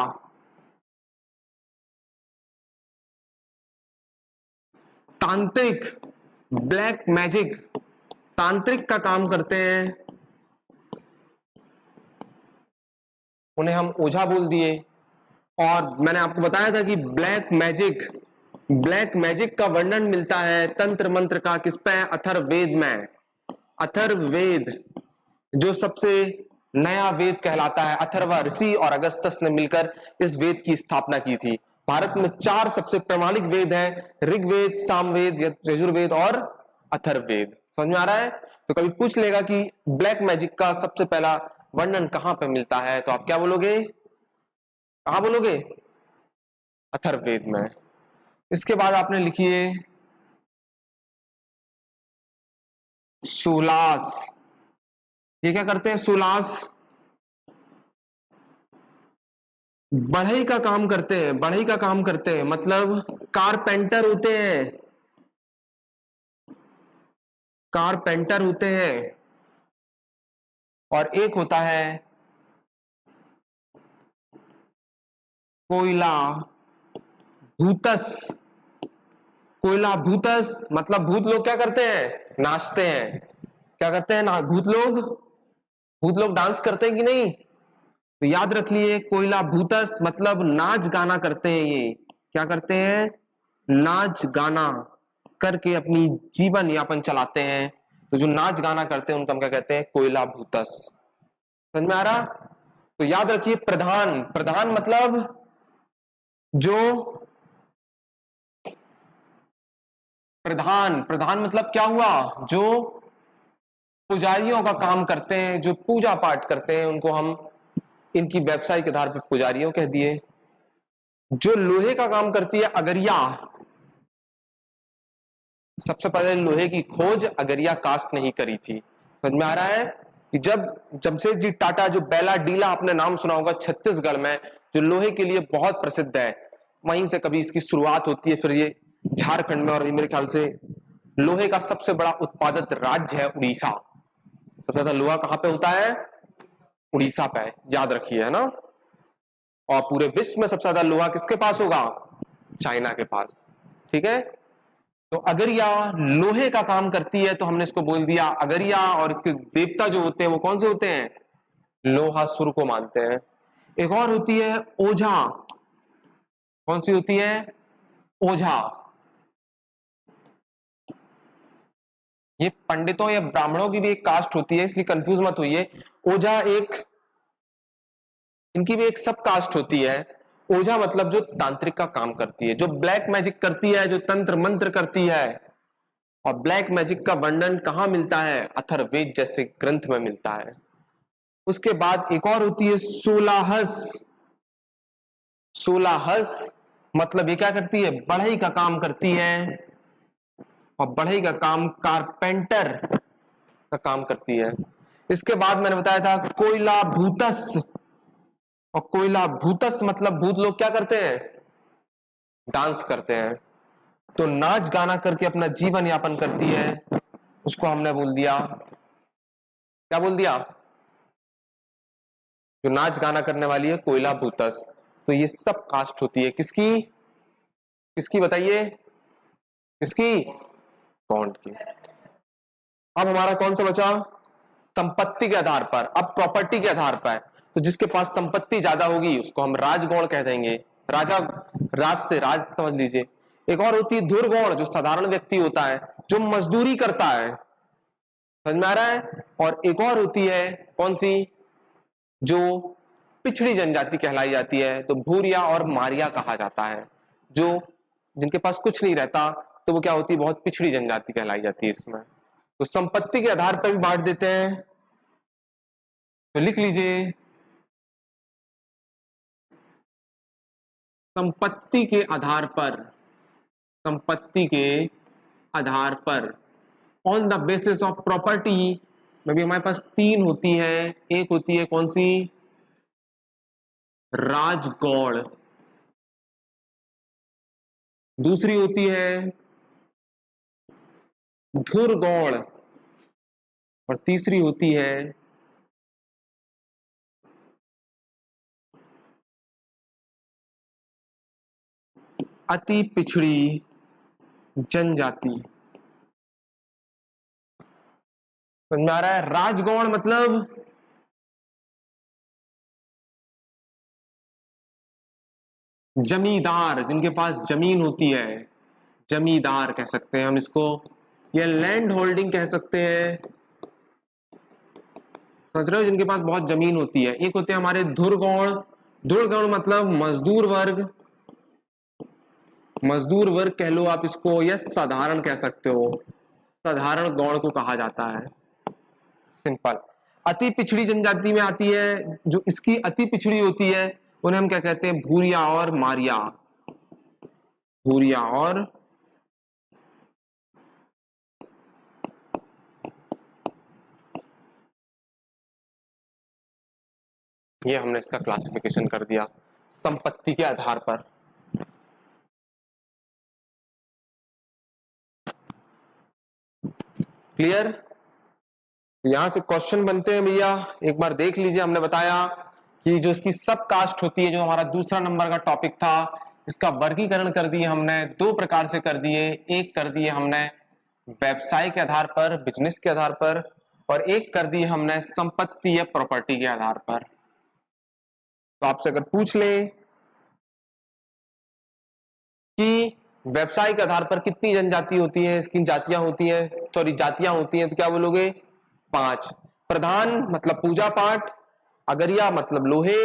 तांत्रिक, ब्लैक मैजिक, तांत्रिक का काम करते हैं, उन्हें हम ओझा बोल दिए। और मैंने आपको बताया था कि ब्लैक मैजिक, ब्लैक मैजिक का वर्णन मिलता है तंत्र मंत्र का किस पे? अथर्ववेद में। अथर्ववेद जो सबसे नया वेद कहलाता है, अथर्व ऋषि और अगस्त्यस ने मिलकर इस वेद की स्थापना की थी। भारत में 4 सबसे प्रामाणिक वेद हैं, ऋग्वेद, सामवेद, यजुर्वेद और अथर्ववेद। समझ में आ रहा है? तो कभी पूछ लेगा कि ब्लैक मैजिक का सबसे पहला वर्णन कहां पे मिलता है, तो आप क्या बोलोगे? कहां बोलोगे? अथर्ववेद में। इसके बाद आपने लिखिए सुलास। ये क्या करते हैं? सुलास बढ़ई का काम करते हैं, बढ़ई का काम करते हैं, मतलब कारपेंटर होते हैं, कारपेंटर होते हैं। और एक होता है कोयला भूतस। कोयला भूतस मतलब भूत लोग क्या करते हैं? नाचते हैं। क्या करते हैं ना भूत लोग? भूत लोग डांस करते हैं कि नहीं? तो याद रख लिए, कोयला भूतस मतलब नाच गाना करते हैं। ये क्या करते हैं? नाच गाना करके अपनी जीवन यापन चलाते हैं। तो जो नाच गाना करते हैं उनको हम क्या कहते हैं? कोयला भूतस। समझ में आ रहा? तो याद रखिए प्रधान, प्रधान मतलब जो प्रधान, प्रधान मतलब क्या हुआ? जो पुजारियों का काम करते हैं, जो पूजा पाठ करते हैं, उनको हम इनकी व्यवसाय के आधार पर पुजारियों कह दिए। जो लोहे का काम करती है अगरिया, सबसे पहले लोहे की खोज अगरिया कास्ट ने ही करी थी। समझ में आ रहा है? कि जब जमशेदजी टाटा, जो बेला डीला आपने नाम सुना होगा छत्तीसगढ़ में, जो लोहे के लिए बहुत प्रसिद्ध है, वहीं से कभी इसकी शुरुआत होती है। फिर ये झारखंड में, और मेरे ख्याल से लोहे का सबसे बड़ा उत्पादक राज्य है उड़ीसा। सबसे ज्यादा लोहा कहां पे होता है? उड़ीसा पे, याद रखिए, है ना। और पूरे विश्व में सबसे ज्यादा लोहा किसके पास होगा? चाइना के पास। ठीक है। तो अगरिया लोहे का काम करती है, तो हमने इसको बोल दिया अगरिया। और इसके देवता जो होते हैं वो कौन से होते हैं? लोहासुर को मानते हैं। एक और होती है ओझा। कौन सी होती है? ओझा। ये पंडितों या ब्राह्मणों की भी एक कास्ट होती है, इसलिए कंफ्यूज मत होइए। ओझा एक, इनकी भी एक सब कास्ट होती है। ओझा मतलब जो तांत्रिक का काम करती है, जो ब्लैक मैजिक करती है, जो तंत्र मंत्र करती है। और ब्लैक मैजिक का वर्णन कहां मिलता है? अथर्ववेद जैसे ग्रंथ में मिलता है। उसके बाद एक और होती है सोलाहस। सोलाहस मतलब ये क्या करती है? बढ़ई का काम करती है। और बढ़ई का काम कारपेंटर का काम करती है। इसके बाद मैंने बताया था कोयला भूतस। और कोयला भूतस मतलब भूत लोग क्या करते हैं? डांस करते हैं। तो नाच गाना करके अपना जीवन यापन करती है, उसको हमने बोल दिया, क्या बोल दिया? जो नाच गाना करने वाली है कोयला भूतस। तो ये सब कास्ट होती है किसकी? किसकी बताइए? किसकी? कौन की। अब हमारा कौन सा बचा? संपत्ति के आधार पर। अब प्रॉपर्टी के आधार पर, तो जिसके पास संपत्ति ज्यादा होगी उसको हम राजगौड़ कह देंगे। राजा, राज से राज समझ लीजिए। एक और होती है धुरगौड़, जो साधारण व्यक्ति होता है, जो मजदूरी करता है। समझ में आ रहा है? और एक और होती है कौन सी? जो पिछड़ी जनजाति कहलाई जाती है, तो भूरिया और मारिया कहा जाता है, जो जिनके पास कुछ नहीं रहता, तो वो क्या होती है, बहुत पिछड़ी जनजाति कहलाई जाती है इसमें। तो संपत्ति के आधार पर भी बांट देते हैं, तो लिख लीजिए संपत्ति के आधार पर, संपत्ति के आधार पर on the basis of property में भी हमारे पास तीन होती है। एक होती है कौन सी, राजगौड़, दूसरी होती है धुरगौड़ और तीसरी होती है अति पिछड़ी जनजाति। समझ में आ रहा है? राजगौड़ मतलब जमींदार, जिनके पास जमीन होती है, जमींदार कह सकते हैं हम इसको, या लैंड होल्डिंग कह सकते हैं। समझ रहे हो, जिनके पास बहुत जमीन होती है। एक होते हैं हमारे धुरगौड़, धुरगौड़ मतलब मजदूर वर्ग, मजदूर वर्ग कह लो आप इसको, या साधारण कह सकते हो, साधारण गौड़ को कहा जाता है, सिंपल। अति पिछड़ी जनजाति में आती है, जो इसकी अति पिछड़ी होती है उन्हें हम क्या कहते हैं, भूरिया और मारिया, भूरिया और ये हमने इसका क्लासिफिकेशन कर दिया संपत्ति के आधार पर। क्लियर? यहां से क्वेश्चन बनते हैं भैया, एक बार देख लीजिए। हमने बताया कि जो इसकी सब कास्ट होती है, जो हमारा दूसरा नंबर का टॉपिक था, इसका वर्गीकरण कर दिए हमने, दो प्रकार से कर दिए। एक कर दिए हमने व्यवसाय के आधार पर, बिजनेस के आधार पर, और एक कर दिए हमने संपत्ति या प्रॉपर्टी के आधार पर। तो आपसे अगर पूछ ले कि व्यवसाय के आधार पर कितनी जनजाति होती है, इसकी जातियां होती है, सॉरी जातियां होती हैं, तो क्या बोलोगे, 5। प्रधान मतलब पूजा पाठ, अगरिया मतलब लोहे,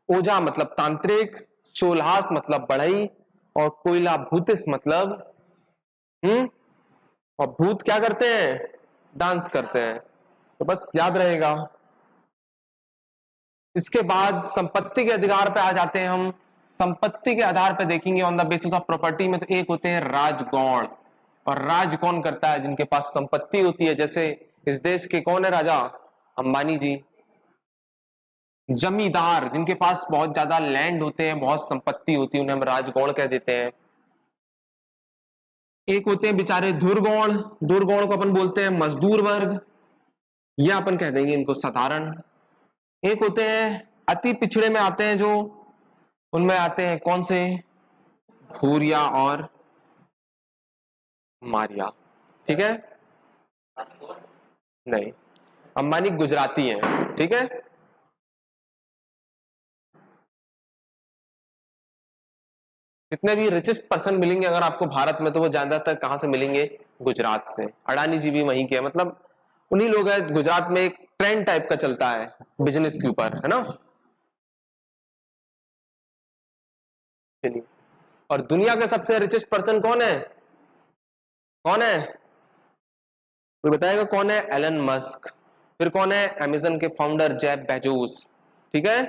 ओझा मतलब तांत्रिक, सोलहास मतलब बढ़ई, और कोयला भूतिस मतलब और भूत क्या करते हैं, डांस करते हैं। तो बस याद रहेगा। इसके बाद संपत्ति के अधिकार पे आ जाते हैं हम। संपत्ति के आधार पे देखेंगे on the basis of property में, तो एक होते हैं राजगौड़, और राज कौन करता है, जिनके पास संपत्ति होती है। जैसे इस देश के कौन है राजा, अंबानी जी। जमींदार, जिनके पास बहुत ज्यादा लैंड होते हैं, बहुत संपत्ति होती है, उन्हें हम राजगौड़ कह देते हैं। एक होते हैं बेचारे धुरगौड़, धुरगौड़ को अपन बोलते हैं मजदूर वर्ग, या अपन कह देंगे इनको साधारण। एक होते हैं अति पिछड़े में आते हैं, जो उनमें आते हैं कौन से, भूरिया और मारिया। ठीक है, नहीं, अंबानी गुजराती हैं। ठीक है, जितने भी रिचेस्ट पर्सन मिलेंगे अगर आपको भारत में, तो वो ज्यादातर कहां से मिलेंगे, गुजरात से। अडानी जी भी वहीं के, मतलब उन्हीं लोग हैं। गुजरात में एक ट्रेंड टाइप का चलता है बिजनेस के ऊपर, है ना। चलिए, और दुनिया के सबसे रिचेस्ट पर्सन कौन है, कौन है, कोई बताएगा कौन है, एलन मस्क। फिर कौन है, अमेजन के फाउंडर जेफ बेजोस। ठीक है,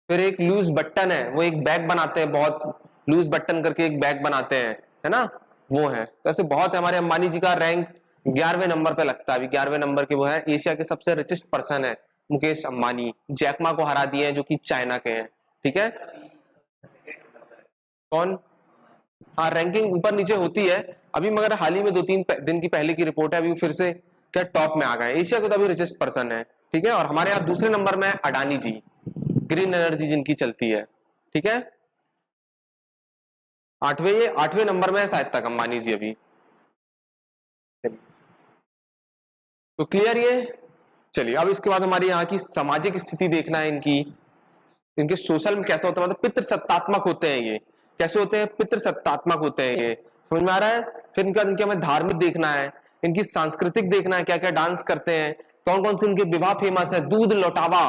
फिर एक लूज बटन है, वो एक बैग बनाते हैं, बहुत लूज बटन करके एक बैग बनाते हैं, है ना, वो है। तो ऐसे बहुत है। हमारे अंबानी जी का रैंक 11वें नंबर पे लगता है, अभी 11वें नंबर के वो है। एशिया के सबसे रिचेस्ट पर्सन है मुकेश अंबानी, जैकमा को हरा दिए हैं, जो कि चाइना के हैं। ठीक है, कौन, हाँ रैंकिंग ऊपर नीचे होती है अभी, मगर हाल ही में 2-3 दिन की पहले की रिपोर्ट है, अभी फिर से क्या टॉप में आ गए। एशिया को तो अभी रिचेस्ट पर्सन है। ठीक है, और हमारे यहाँ दूसरे नंबर में अडानी जी, ग्रीन एनर्जी जिनकी चलती है। ठीक है, 8वें नंबर में है शायद तक अंबानी जी अभी। तो क्लियर ये। चलिए, अब इसके बाद हमारी यहाँ की सामाजिक स्थिति देखना है इनकी। इनके सोशल में कैसा होता है, मतलब पितृसत्तात्मक होते हैं ये। कैसे होते हैं, पितृसत्तात्मक होते हैं ये। समझ में आ रहा है। फिर इनके हमें धार्मिक देखना है, इनकी सांस्कृतिक देखना है, क्या क्या डांस करते हैं, कौन कौन से उनके विवाह फेमस है। दूध लौटावा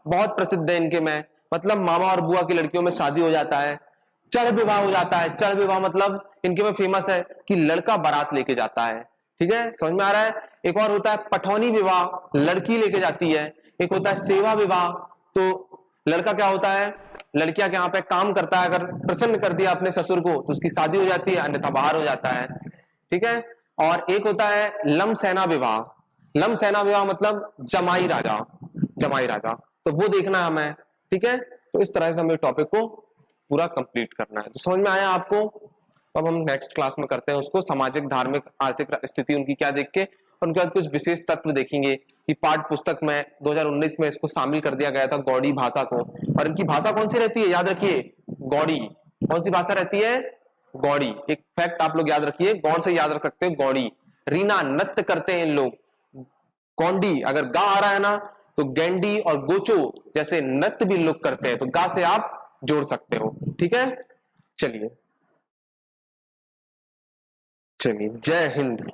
बहुत प्रसिद्ध है इनके में, मतलब मामा और बुआ की लड़कियों में शादी हो जाता है। चढ़ विवाह हो जाता है। चढ़ विवाह मतलब इनके में फेमस है कि लड़का बारात लेके जाता है, ठीक है, समझ में आ रहा है। एक और होता है पठौनी विवाह, लड़की लेके जाती है। एक होता है सेवा विवाह, तो लड़का क्या होता है, लड़कियां के यहाँ पे काम करता है, अगर प्रसन्न कर दिया अपने ससुर को तो उसकी शादी हो जाती है, अन्यथा बाहर हो जाता है, ठीक है। और एक होता है लम सेना विवाह। लम सेना विवाह मतलब जमाई राजा, जमाई राजा, तो वो देखना है हमें, ठीक है। तो इस तरह से हमें टॉपिक को पूरा कंप्लीट करना है। तो समझ में आया आपको। अब हम नेक्स्ट क्लास में करते हैं उसको, सामाजिक धार्मिक आर्थिक स्थिति उनकी क्या देख के, और उनके बाद कुछ विशेष तत्व देखेंगे कि पाठ्य पुस्तक में 2019 में इसको शामिल कर दिया गया था, गौड़ी भाषा को। और इनकी भाषा कौन सी रहती है, याद रखिए, गौड़ी। कौन सी भाषा रहती है, गौड़ी। एक फैक्ट आप लोग याद रखिए, गौड़ से याद रख सकते हो, गौड़ी। रीना नृत्य करते हैं इन लोग। गौंडी अगर गा आ रहा है ना, तो गेंडी और गोचो जैसे नृत्य भी लोग करते हैं, तो गा से आप जोड़ सकते हो, ठीक है। चलिए चलिए, जय हिंद।